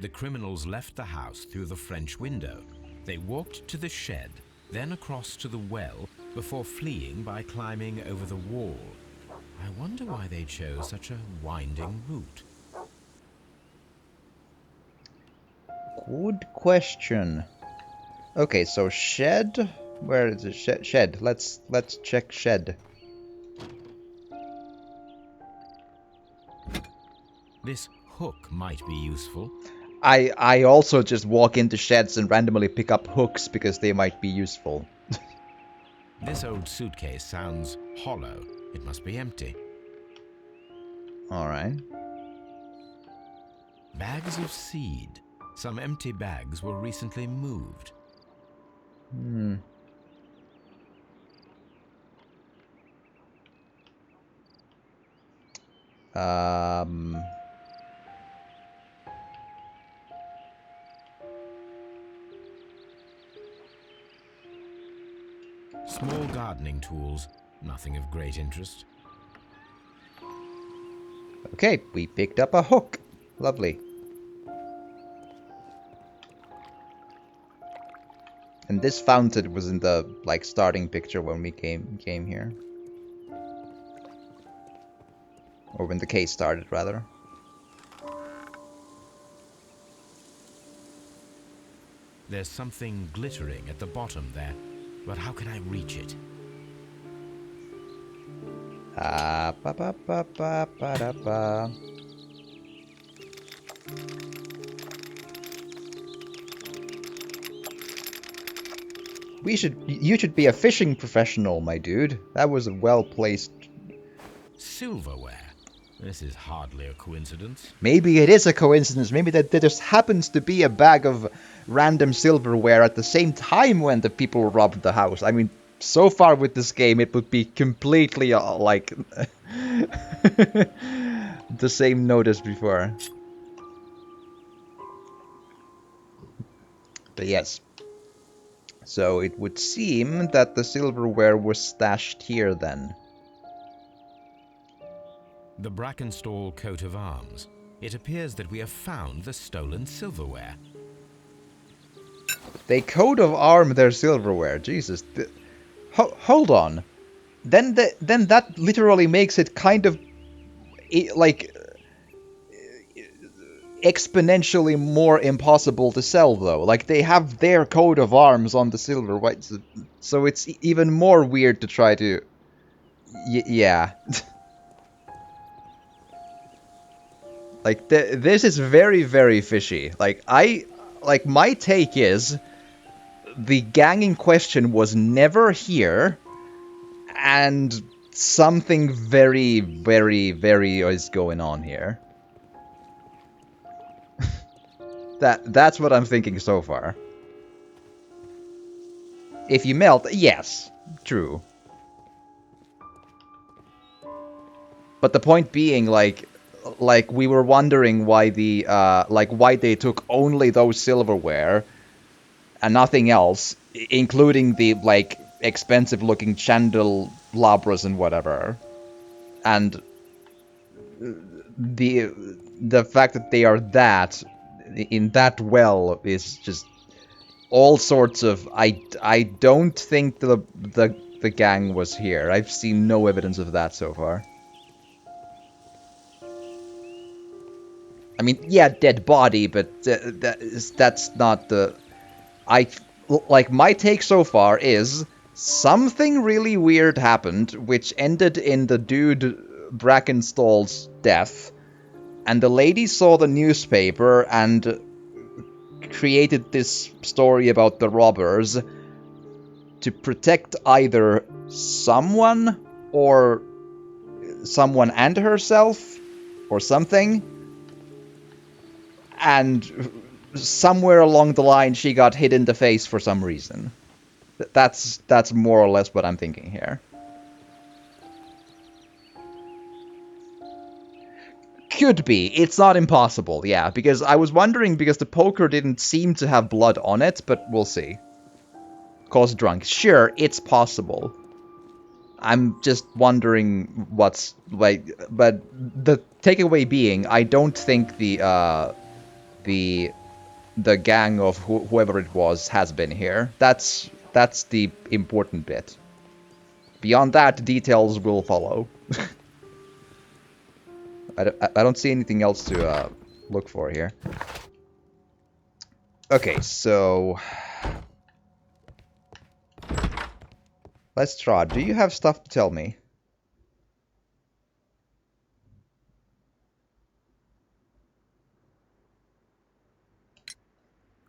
The criminals left the house through the French window. They walked to the shed, then across to the well, before fleeing by climbing over the wall. I wonder why they chose such a winding route. Good question. Okay, so shed. Where is the shed? Shed. Let's check shed. This hook might be useful. I also just walk into sheds and randomly pick up hooks because they might be useful. This old suitcase sounds hollow. It must be empty. Alright. Bags of seed. Some empty bags were recently moved. Hmm. Small gardening tools. Nothing of great interest. Okay, we picked up a hook. Lovely. And this fountain was in the starting picture when we came here. Or when the case started, rather. There's something glittering at the bottom there, but how can I reach it? Ba ba ba ba ba da ba. You should be a fishing professional, my dude. That was a well-placed... Silverware. This is hardly a coincidence. Maybe it is a coincidence. Maybe that there just happens to be a bag of random silverware at the same time when the people robbed the house. I mean, so far with this game, it would be completely like the same note as before. But yes. So it would seem that the silverware was stashed here then. The Brackenstall coat of arms. It appears that we have found the stolen silverware. They coat of arm their silverware. Jesus. Hold on. Then that literally makes it kind of like exponentially more impossible to sell, though. Like, they have their coat of arms on the silverware, so it's even more weird to try to. Yeah. Like, this is very, very fishy. Like, my take is the gang in question was never here, and something very, very, very is going on here. That's what I'm thinking so far. If you melt, yes, true. But the point being, like we were wondering why why they took only those silverware and nothing else, including the, like, expensive-looking candelabras and whatever. And the fact that they are in that well is just all sorts of. I don't think the gang was here. I've seen no evidence of that so far. I mean, yeah, dead body, but that's not the. My take so far is something really weird happened, which ended in the dude Brackenstall's death, and the lady saw the newspaper and created this story about the robbers to protect either someone or someone and herself or something. And somewhere along the line, she got hit in the face for some reason. That's more or less what I'm thinking here. Could be. It's not impossible, yeah, because I was wondering, because the poker didn't seem to have blood on it, but we'll see. Cause drunk. Sure, it's possible. I'm just wondering what's, like, but the takeaway being, I don't think the gang of whoever it was has been here. That's the important bit. Beyond that, details will follow. I don't see anything else to look for here. Okay, so let's try. Do you have stuff to tell me?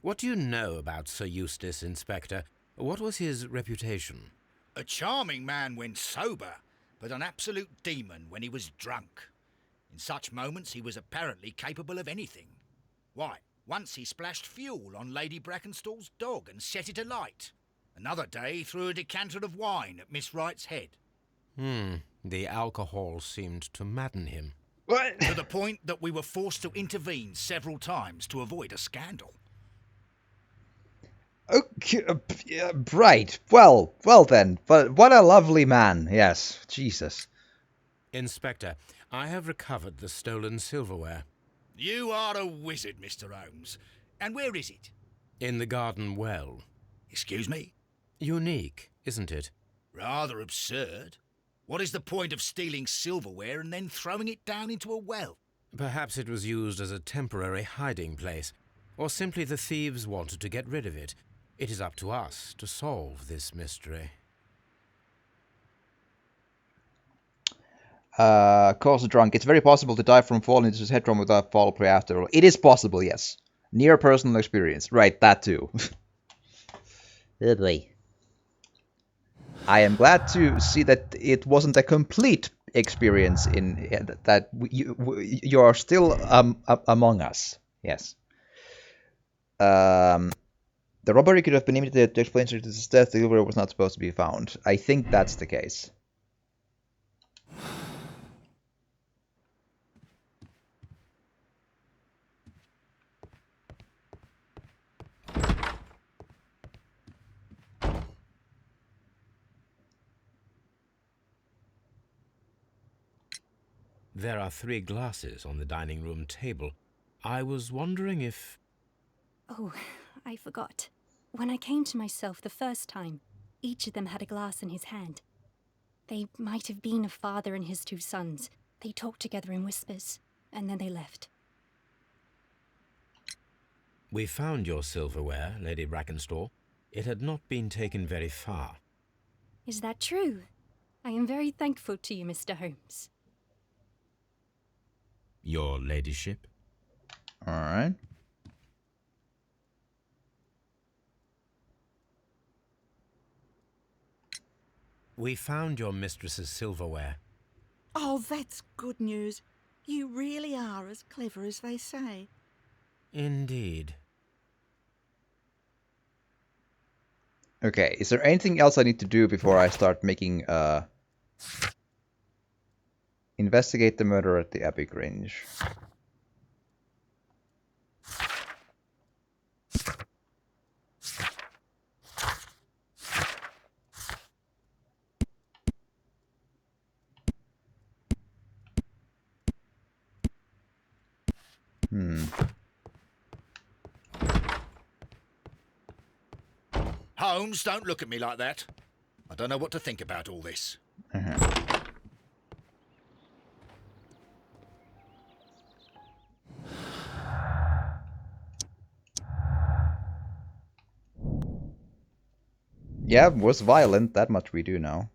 What do you know about Sir Eustace, Inspector? What was his reputation? A charming man when sober, but an absolute demon when he was drunk. In such moments he was apparently capable of anything. Why, once he splashed fuel on Lady Brackenstall's dog and set it alight. Another day he threw a decanter of wine at Miss Wright's head. The alcohol seemed to madden him. What? To the point that we were forced to intervene several times to avoid a scandal. Okay, right. Well then. But what a lovely man. Yes, Jesus. Inspector, I have recovered the stolen silverware. You are a wizard, Mr. Holmes. And where is it? In the garden well. Excuse me? Unique, isn't it? Rather absurd. What is the point of stealing silverware and then throwing it down into a well? Perhaps it was used as a temporary hiding place, or simply the thieves wanted to get rid of it. It is up to us to solve this mystery. Cause drunk. It's very possible to die from falling into his head trauma without fall pre after. It is possible, yes. Near personal experience. Right, that too. Oh boy. I am glad to see that it wasn't a complete experience in that you are still among us. Yes. The robbery could have been imitated to explain to his death. The silverware was not supposed to be found. I think that's the case. There are 3 glasses on the dining room table. I was wondering if... Oh, I forgot. When I came to myself the first time, each of them had a glass in his hand. They might have been a father and his two sons. They talked together in whispers, and then they left. We found your silverware, Lady Brackenstall. It had not been taken very far. Is that true? I am very thankful to you, Mr. Holmes. Your ladyship? Alright. We found your mistress's silverware. Oh, that's good news. You really are as clever as they say. Indeed. Okay, is there anything else I need to do before I start making, investigate the murder at the Abbey Grange? Holmes, don't look at me like that. I don't know what to think about all this. Yeah, it was violent, that much we do know.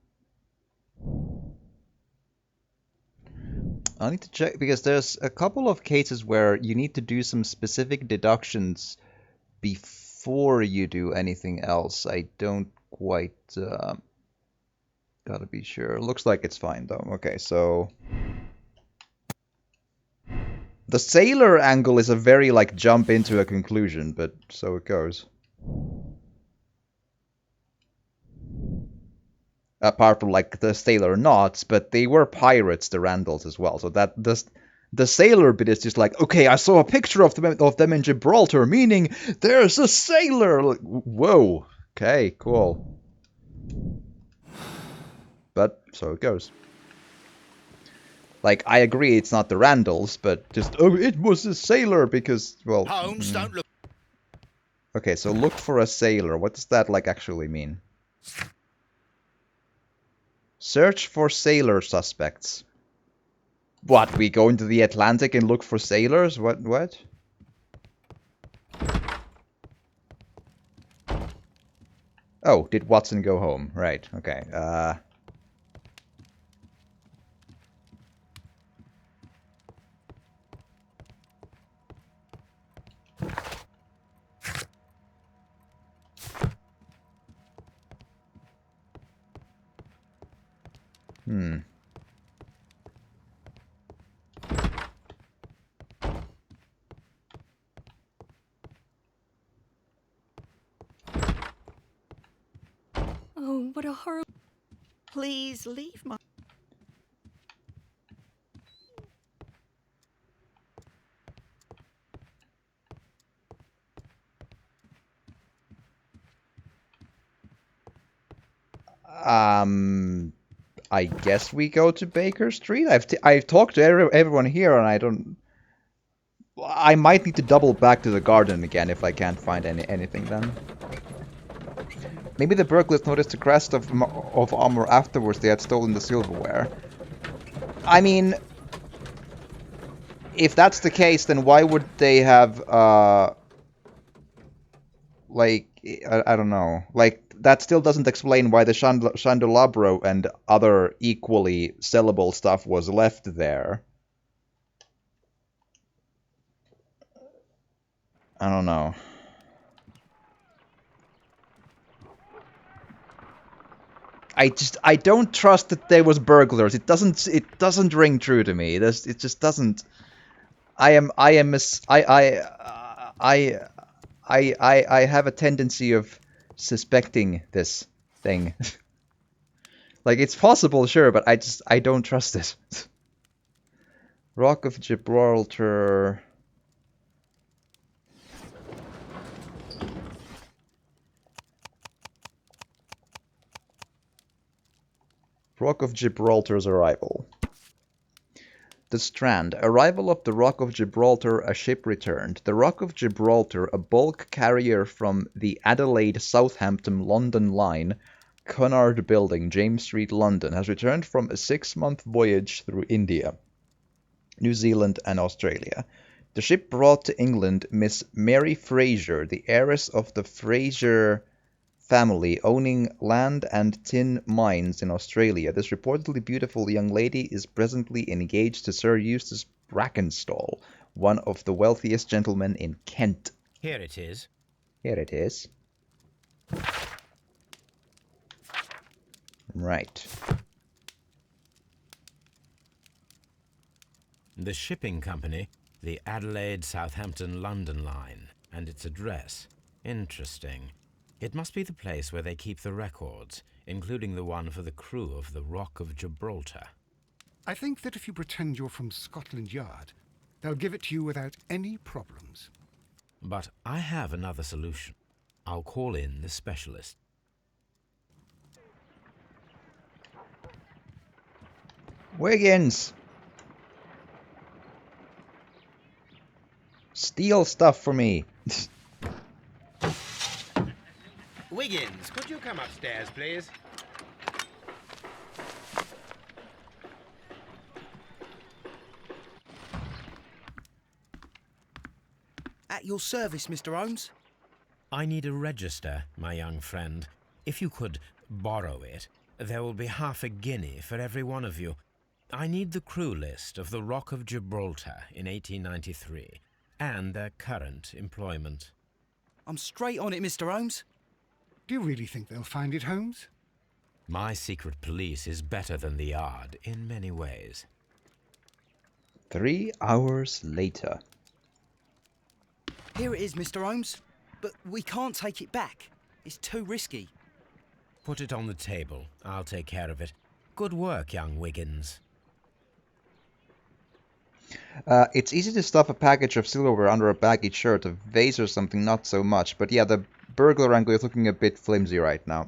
I need to check, because there's a couple of cases where you need to do some specific deductions before you do anything else. I don't quite, gotta be sure. Looks like it's fine, though. Okay, so... The sailor angle is a very, like, jump into a conclusion, but so it goes. Apart from, like, the sailor knots, but they were pirates, the Randalls, as well. So that the sailor bit is just like, okay, I saw a picture of them in Gibraltar, meaning there's a sailor. Like, whoa. Okay, cool. But so it goes. Like, I agree it's not the Randalls, but just, oh, it was a sailor because, well... Holmes, don't look... Okay, so look for a sailor. What does that, like, actually mean? Search for sailor suspects. What, we go into the Atlantic and look for sailors? What? Oh, did Watson go home? Right, okay. Oh, what a horrible... Please leave my... I guess we go to Baker Street. I've talked to everyone here, and I don't... I might need to double back to the garden again if I can't find anything then. Maybe the burglars noticed the crest of armor afterwards they had stolen the silverware. I mean... If that's the case, then why would they have, like, I don't know. Like, that still doesn't explain why the Chandelabro and other equally sellable stuff was left there. I don't know. I don't trust that there was burglars. It doesn't ring true to me. It just doesn't. I have a tendency of suspecting this thing. Like, it's possible, sure, but I don't trust it. Rock of Gibraltar. Rock of Gibraltar's arrival. The Strand. Arrival of the Rock of Gibraltar, a ship returned. The Rock of Gibraltar, a bulk carrier from the Adelaide Southampton London line, Cunard Building, James Street, London, has returned from a 6-month voyage through India, New Zealand, and Australia. The ship brought to England Miss Mary Fraser, the heiress of the Fraser family owning land and tin mines in Australia. This reportedly beautiful young lady is presently engaged to Sir Eustace Brackenstall, one of the wealthiest gentlemen in Kent. Here it is. Here it is. Right. The shipping company, the Adelaide Southampton London line, and its address. Interesting. It must be the place where they keep the records, including the one for the crew of the Rock of Gibraltar. I think that if you pretend you're from Scotland Yard, they'll give it to you without any problems. But I have another solution. I'll call in the specialist. Wiggins! Steal stuff for me! Wiggins, could you come upstairs, please? At your service, Mr. Holmes. I need a register, my young friend. If you could borrow it, there will be half a guinea for every one of you. I need the crew list of the Rock of Gibraltar in 1893, and their current employment. I'm straight on it, Mr. Holmes. Do you really think they'll find it, Holmes? My secret police is better than the Yard in many ways. 3 hours later. Here it is, Mr. Holmes. But we can't take it back. It's too risky. Put it on the table. I'll take care of it. Good work, young Wiggins. It's easy to stuff a package of silverware under a baggy shirt, a vase or something not so much, but yeah, the burglar angle is looking a bit flimsy right now.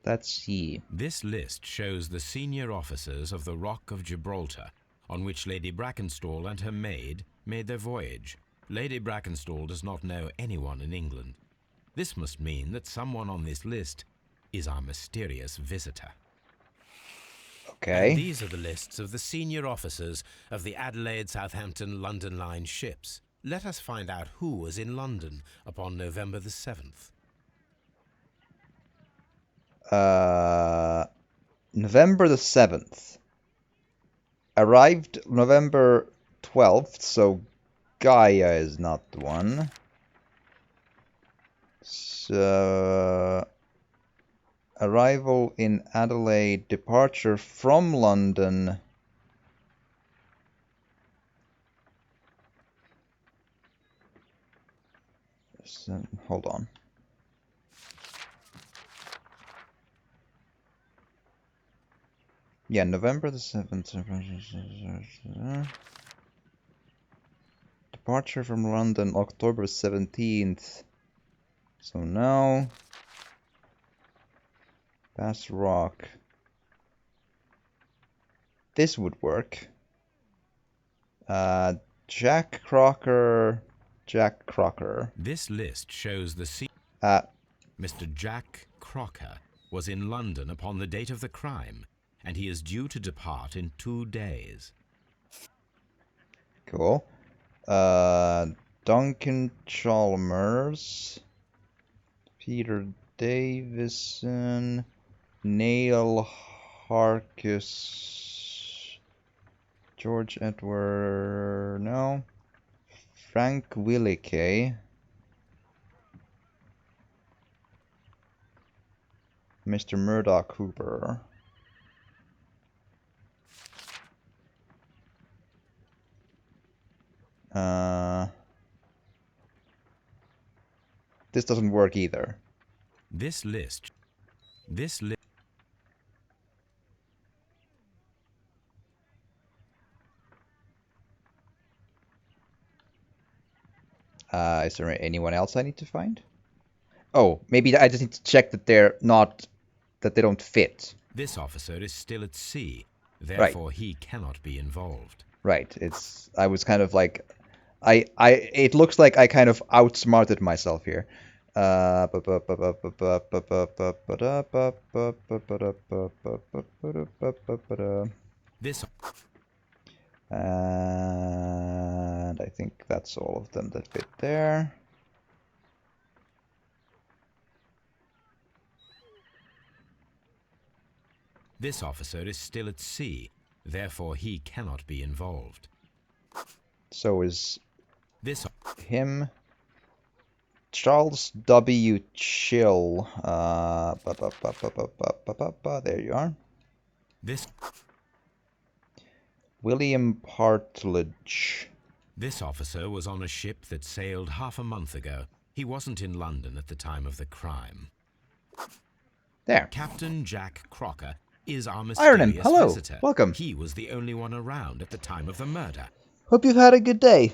Let's see. This list shows the senior officers of the Rock of Gibraltar, on which Lady Brackenstall and her maid made their voyage. Lady Brackenstall does not know anyone in England. This must mean that someone on this list is our mysterious visitor. Okay. And these are the lists of the senior officers of the Adelaide Southampton London Line ships. Let us find out who was in London upon November the 7th. November the 7th. Arrived November 12th, so Gaia is not the one. So, arrival in Adelaide, departure from London. So, hold on. Yeah, November the 7th. Departure from London, October 17th. So now... Bass Rock. This would work. Jack Crocker. This list shows the Mr. Jack Crocker was in London upon the date of the crime, and he is due to depart in 2 days. Cool. Duncan Chalmers, Peter Davison, Neil Harkis, George Edward, no, Frank Willicay, Mr. Murdoch Hooper. This doesn't work either. This list. Is there anyone else I need to find? Oh, maybe I just need to check that they're not... that they don't fit. This officer is still at sea, Right. therefore he cannot be involved. Right, I was kind of like... it looks like I kind of outsmarted myself here. This And I think that's all of them that fit there. This officer is still at sea, therefore he cannot be involved. So is This him. Charles W. Chill. There you are. this William Partridge. This officer was on a ship that sailed half a month ago. He wasn't in London at the time of the crime. There. Captain Jack Crocker is our Ironin, mysterious hello. visitor. Welcome. He was the only one around at the time of the murder. Hope you've had a good day.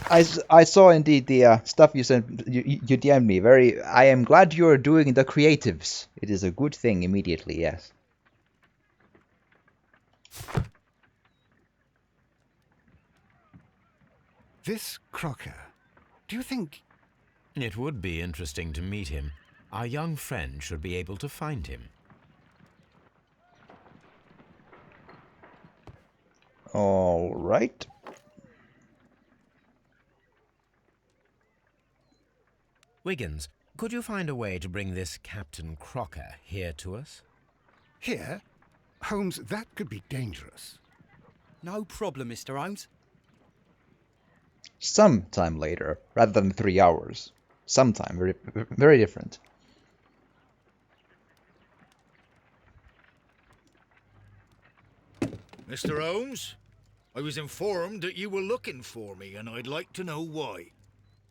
I saw indeed the stuff you sent. You DM'd me. I am glad you are doing the creatives. It is a good thing immediately. Yes. This Crocker, do you think... It would be interesting to meet him. Our young friend should be able to find him. All right. Wiggins, could you find a way to bring this Captain Crocker here to us? Here? Holmes, that could be dangerous. No problem, Mr. Holmes. Sometime later, rather than 3 hours. Sometime, very, very different. Mr. Holmes, I was informed that you were looking for me, and I'd like to know why.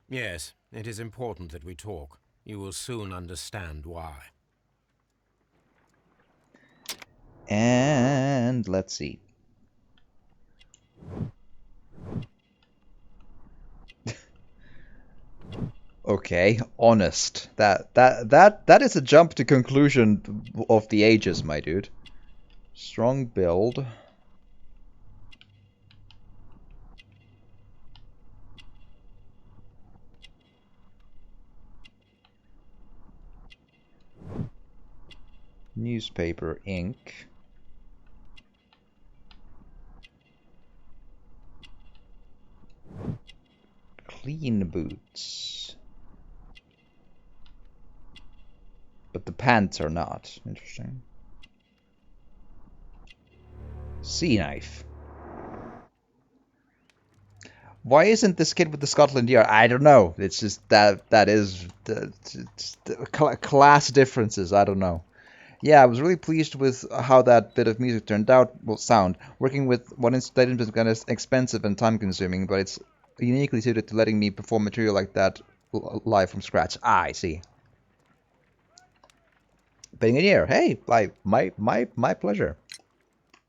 Yes, it is important that we talk. You will soon understand why. And let's see. Okay, honest. That is a jump to conclusion of the ages, my dude. Strong build. Newspaper ink. Clean boots. But the pants are not. Interesting. Sea knife. Why isn't this kid with the Scotland Yard? I don't know. It's just that is the class differences. I don't know. Yeah, I was really pleased with how that bit of music turned out. Well, sound. Working with one instrument is kind of expensive and time-consuming, but it's uniquely suited to letting me perform material like that live from scratch. Ah, I see. Being in here. Hey, my pleasure.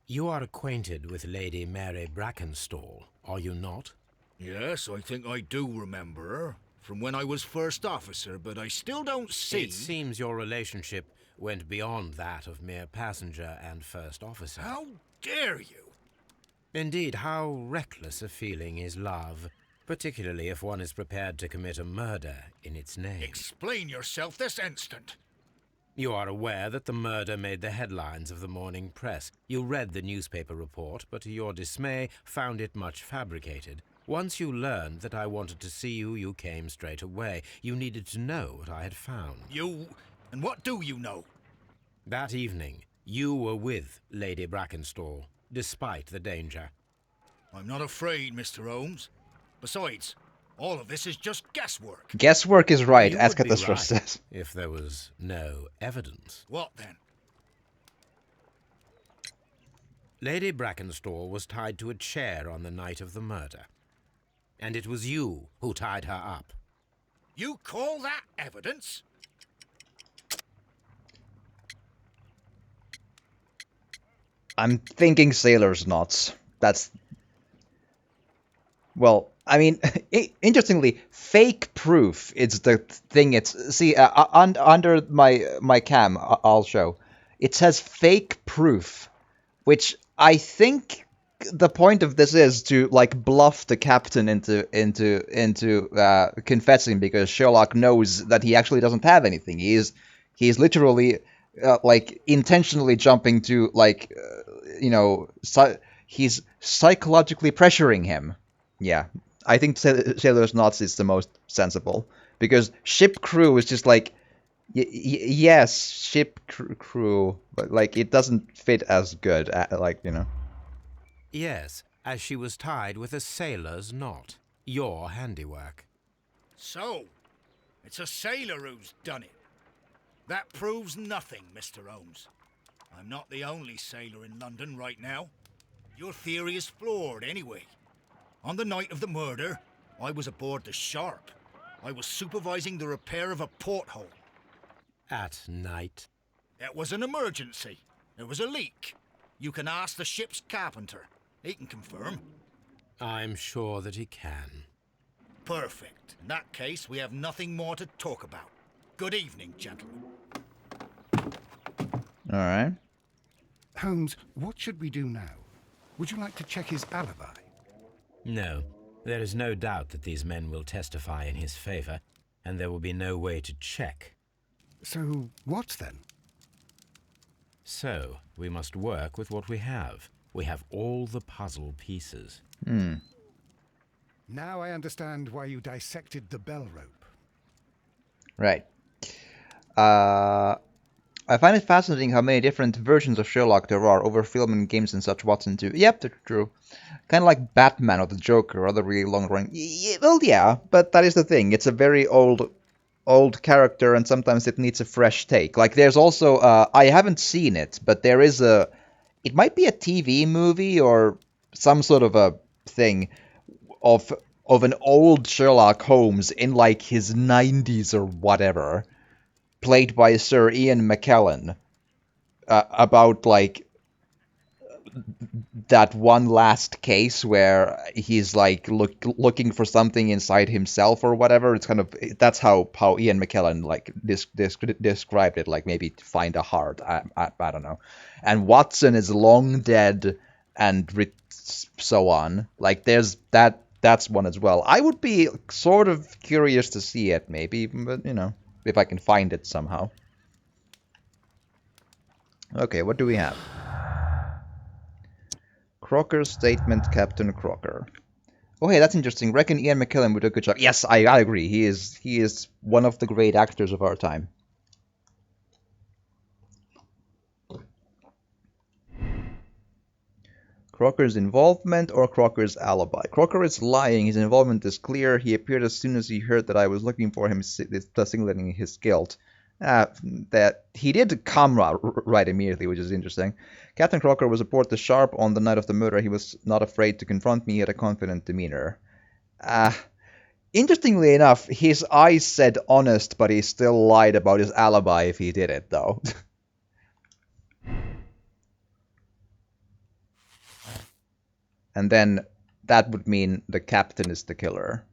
You are acquainted with Lady Mary Brackenstall, are you not? Yes, I think I do remember her, from when I was first officer, but I still don't see... It seems your relationship went beyond that of mere passenger and first officer. How dare you? Indeed, how reckless a feeling is love, particularly if one is prepared to commit a murder in its name. Explain yourself this instant. You are aware that the murder made the headlines of the morning press. You read the newspaper report, but to your dismay, found it much fabricated. Once you learned that I wanted to see you, you came straight away. You needed to know what I had found. You... and what do you know? That evening, you were with Lady Brackenstall, despite the danger. I'm not afraid, Mr. Holmes. Besides, all of this is just guesswork. Guesswork is right, You as would be Catastrophe right says. if there was no evidence. What then? Lady Brackenstall was tied to a chair on the night of the murder. And it was you who tied her up. You call that evidence? I'm thinking sailor's knots. That's... well, I mean, interestingly, fake proof is the thing. It's see under my cam, I'll show. It says fake proof, which I think the point of this is to like bluff the captain into confessing, because Sherlock knows that he actually doesn't have anything. He's literally like intentionally jumping to like he's psychologically pressuring him. Yeah, I think Sailor's Knots is the most sensible, because ship crew is just like yes, ship crew, but like it doesn't fit as good, Yes, as she was tied with a sailor's knot. Your handiwork. So, it's a sailor who's done it. That proves nothing, Mr. Holmes. I'm not the only sailor in London right now. Your theory is flawed anyway. On the night of the murder, I was aboard the Sharp. I was supervising the repair of a porthole. At night? It was an emergency. There was a leak. You can ask the ship's carpenter. He can confirm. I'm sure that he can. Perfect. In that case, we have nothing more to talk about. Good evening, gentlemen. All right. Holmes, what should we do now? Would you like to check his alibi? No. There is no doubt that these men will testify in his favor, and there will be no way to check. So, what then? So, we must work with what we have. We have all the puzzle pieces. Now I understand why you dissected the bell rope. Right. I find it fascinating how many different versions of Sherlock there are over film and games and such. Watson too. Yep, that's true. Kind of like Batman or the Joker or other really long-running. Well, yeah, but that is the thing. It's a very old character, and sometimes it needs a fresh take. Like there's also I haven't seen it, but there is it might be a TV movie or some sort of a thing of an old Sherlock Holmes in like his 90s or whatever, played by Sir Ian McKellen, about like that one last case where he's like looking for something inside himself or whatever. It's kind of, that's how Ian McKellen like described it, like maybe to find a heart. I don't know. And Watson is long dead and so on. Like there's that's one as well. I would be sort of curious to see it maybe, but you know, if I can find it somehow. Okay, what do we have? Crocker's statement, Captain Crocker. Oh, hey, that's interesting. Reckon Ian McKellen would do a good job. Yes, I agree. He is one of the great actors of our time. Crocker's involvement or Crocker's alibi? Crocker is lying. His involvement is clear. He appeared as soon as he heard that I was looking for him, signaling his guilt. That he did come right immediately, which is interesting. Captain Crocker was aboard the Sharp on the night of the murder. He was not afraid to confront me. He had a confident demeanor. Interestingly enough, his eyes said honest, but he still lied about his alibi if he did it, though. And then that would mean the captain is the killer.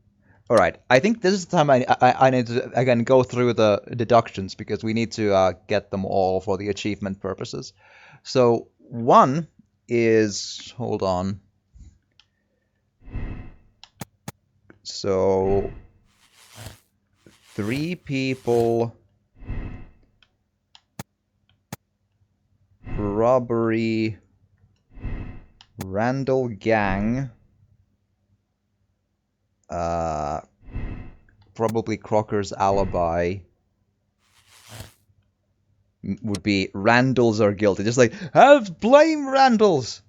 Alright, I think this is the time I need to, again, go through the deductions, because we need to get them all for the achievement purposes. So, one is... hold on. So, 3 people... robbery... Randall gang... probably Crocker's alibi would be Randall's are guilty. Just like, blame Randall's.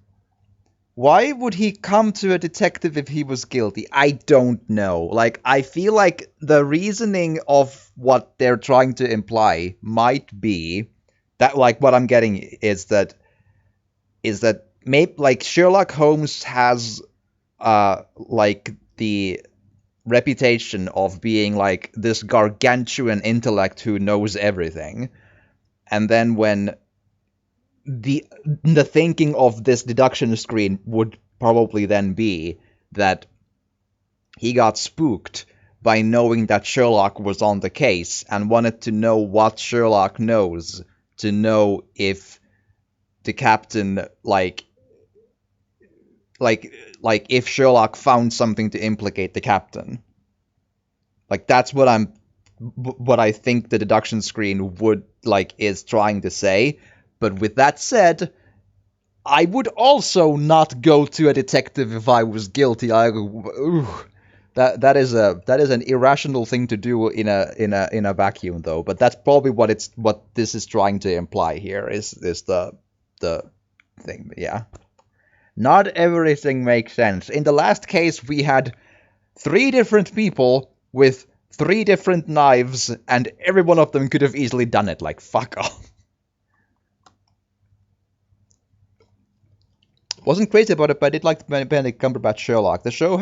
Why would he come to a detective if he was guilty? I don't know. Like, I feel like the reasoning of what they're trying to imply might be that, like, what I'm getting is that maybe, like, Sherlock Holmes has, like, the reputation of being like this gargantuan intellect who knows everything, and then when the thinking of this deduction screen would probably then be that he got spooked by knowing that Sherlock was on the case and wanted to know what Sherlock knows to know if the captain, like if Sherlock found something to implicate the captain. Like, that's what I think the deduction screen is trying to say. But with that said, I would also not go to a detective if I was guilty. That is an irrational thing to do in a vacuum, though. But that's probably what this is trying to imply here is the thing. But yeah, not everything makes sense. In the last case, we had 3 different people with 3 different knives, and every one of them could have easily done it. Like, fuck off. Wasn't crazy about it, but I did like Benedict Cumberbatch Sherlock. The show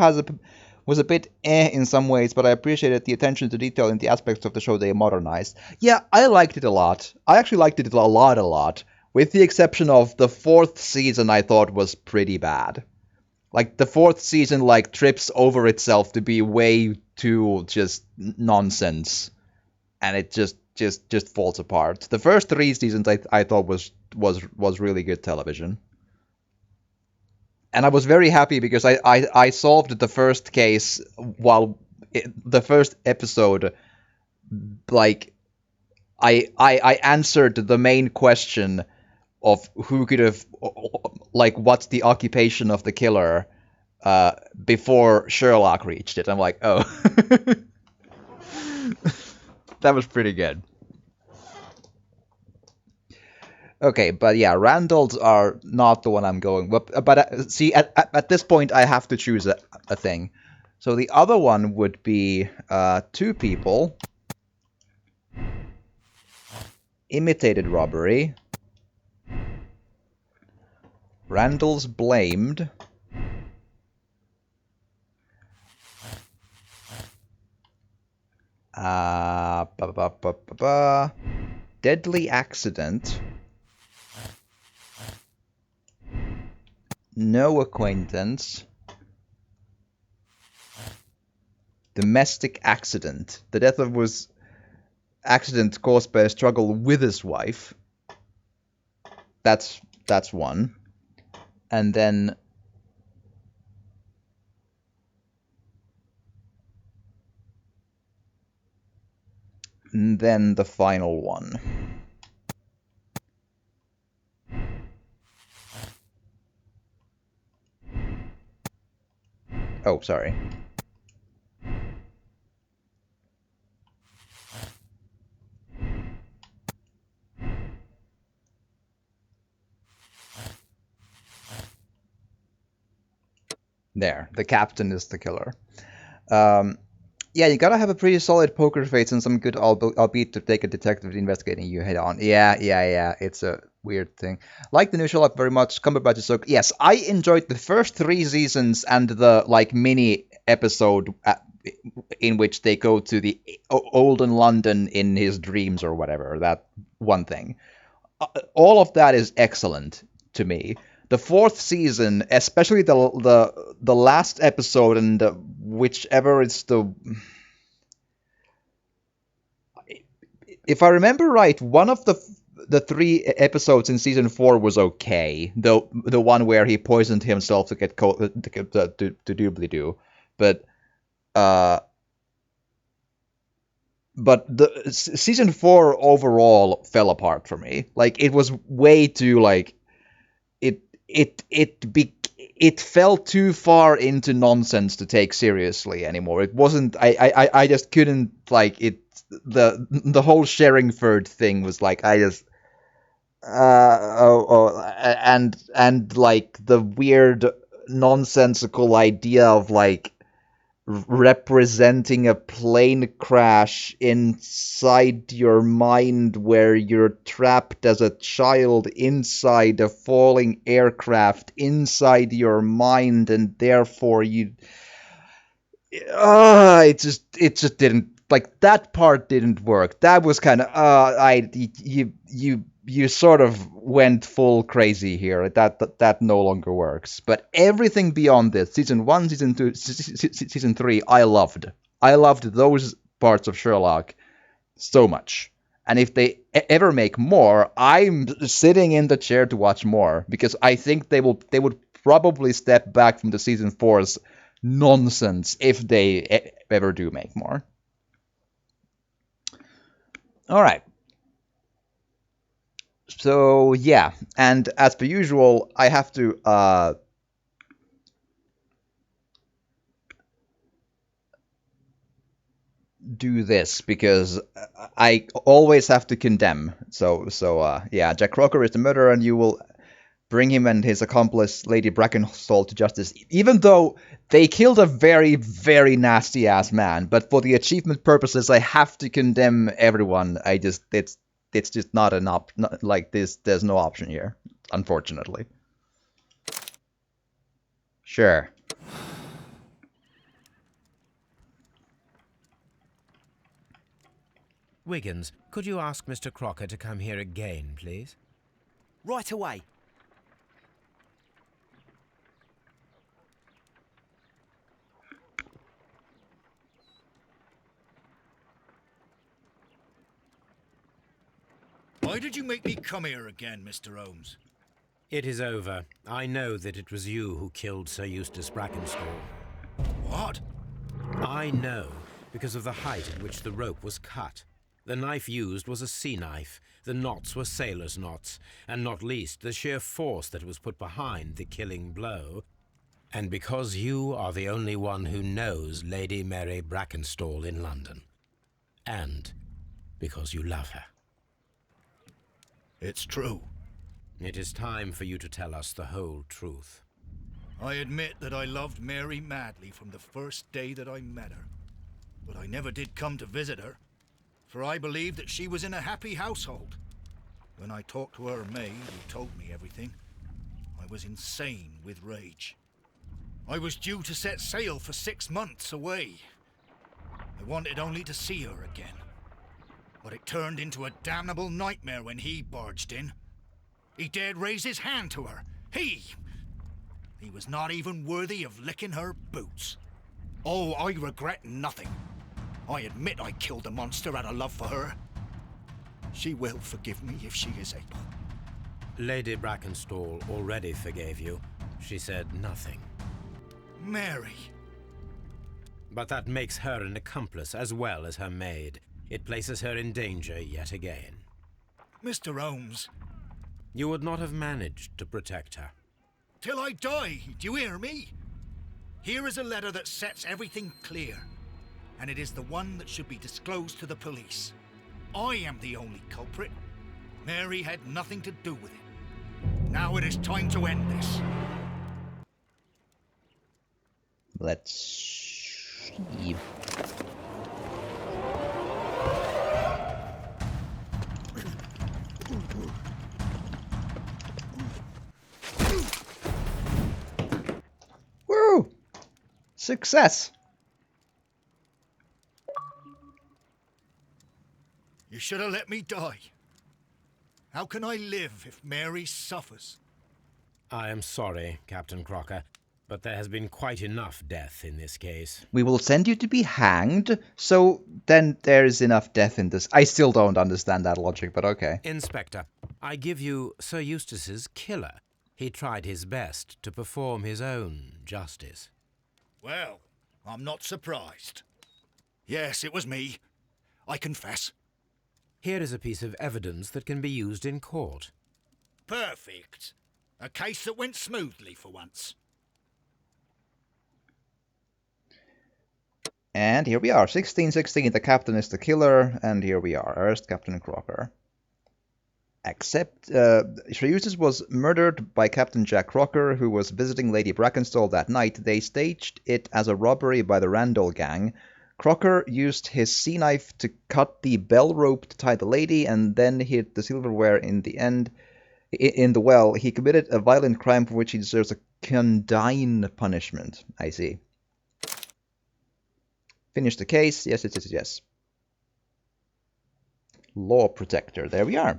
was a bit in some ways, but I appreciated the attention to detail in the aspects of the show they modernized. Yeah, I liked it a lot. I actually liked it a lot. With the exception of the 4th season, I thought was pretty bad. Like, the 4th season, trips over itself to be way too just nonsense. And it just falls apart. The first 3 seasons I thought was really good television. And I was very happy because I solved the first case while the first episode, I answered the main question of who could have, what's the occupation of the killer, before Sherlock reached it. I'm like, oh. That was pretty good. Okay, but yeah, Randall's are not the one I'm going with. But see, at this point, I have to choose a thing. So the other one would be 2 people. Imitated robbery. Randall's blamed. Deadly accident. No acquaintance. Domestic accident. The death was accident caused by a struggle with his wife. That's one. And then the final one. Oh, sorry. There, the captain is the killer. Yeah, you gotta have a pretty solid poker face and some good albeit to take a detective investigating you head on. Yeah, it's a weird thing. Like the new Sherlock very much. Cumberbatch is so... Yes, I enjoyed the first 3 seasons and the, mini episode in which they go to the olden London in his dreams or whatever. That one thing. All of that is excellent to me. The 4th season, especially the last episode and whichever it's the... If I remember right, one of the 3 episodes in season 4 was okay. The one where he poisoned himself to get to doobly-doo. But the season 4 overall fell apart for me. It was way too it fell too far into nonsense to take seriously anymore. It wasn't. I just couldn't it. The whole Sherringford thing was and the weird nonsensical idea of representing a plane crash inside your mind where you're trapped as a child inside a falling aircraft inside your mind, and therefore you it just didn't that part didn't work. That was kind of you sort of went full crazy here. That no longer works. But everything beyond this, season 1, season 2, season 3, I loved. I loved those parts of Sherlock so much. And if they ever make more, I'm sitting in the chair to watch more, because I think they would probably step back from the season 4's nonsense if they ever do make more. All right. So yeah, and as per usual, I have to do this because I always have to condemn. So yeah, Jack Crocker is the murderer, and you will bring him and his accomplice Lady Brackenstall to justice, even though they killed a very, very nasty ass man. But for the achievement purposes, I have to condemn everyone. It's just not an like this. There's no option here, unfortunately. Sure. Wiggins, could you ask Mr. Crocker to come here again, please? Right away. Why did you make me come here again, Mr. Holmes? It is over. I know that it was you who killed Sir Eustace Brackenstall. What? I know, because of the height at which the rope was cut. The knife used was a sea knife, the knots were sailor's knots, and not least the sheer force that was put behind the killing blow. And because you are the only one who knows Lady Mary Brackenstall in London. And because you love her. It's true. It is time for you to tell us the whole truth. I admit that I loved Mary madly from the first day that I met her. But I never did come to visit her, for I believed that she was in a happy household. When I talked to her maid, who told me everything, I was insane with rage. I was due to set sail for 6 months away. I wanted only to see her again. But it turned into a damnable nightmare when he barged in. He dared raise his hand to her. He was not even worthy of licking her boots. Oh, I regret nothing. I admit I killed the monster out of love for her. She will forgive me if she is able. Lady Brackenstall already forgave you. She said nothing. Mary. But that makes her an accomplice as well as her maid. It places her in danger yet again. Mr. Holmes. You would not have managed to protect her. Till I die, do you hear me? Here is a letter that sets everything clear, and it is the one that should be disclosed to the police. I am the only culprit. Mary had nothing to do with it. Now it is time to end this. Let's see. Woo! Success! You should have let me die. How can I live if Mary suffers? I am sorry, Captain Crocker, but there has been quite enough death in this case. We will send you to be hanged, so then there is enough death in this. I still don't understand that logic, but okay. Inspector, I give you Sir Eustace's killer. He tried his best to perform his own justice. Well, I'm not surprised. Yes, it was me. I confess. Here is a piece of evidence that can be used in court. Perfect. A case that went smoothly for once. And here we are, 1616, the captain is the killer, and here we are, arrest Captain Crocker. Except, Sir Eustace was murdered by Captain Jack Crocker, who was visiting Lady Brackenstall that night. They staged it as a robbery by the Randall gang. Crocker used his sea knife to cut the bell rope to tie the lady, and then hid the silverware in the well. He committed a violent crime for which he deserves a condign punishment. I see. Finish the case. Yes, yes. Law protector. There we are.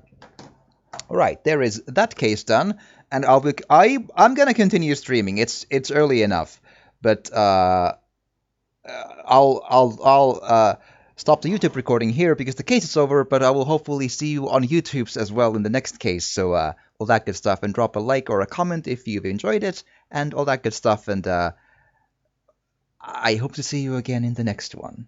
All right, there is that case done, and I'm gonna continue streaming. It's early enough, but I'll stop the YouTube recording here because the case is over. But I will hopefully see you on YouTube's as well in the next case. So all that good stuff, and drop a like or a comment if you've enjoyed it, and all that good stuff. And I hope to see you again in the next one.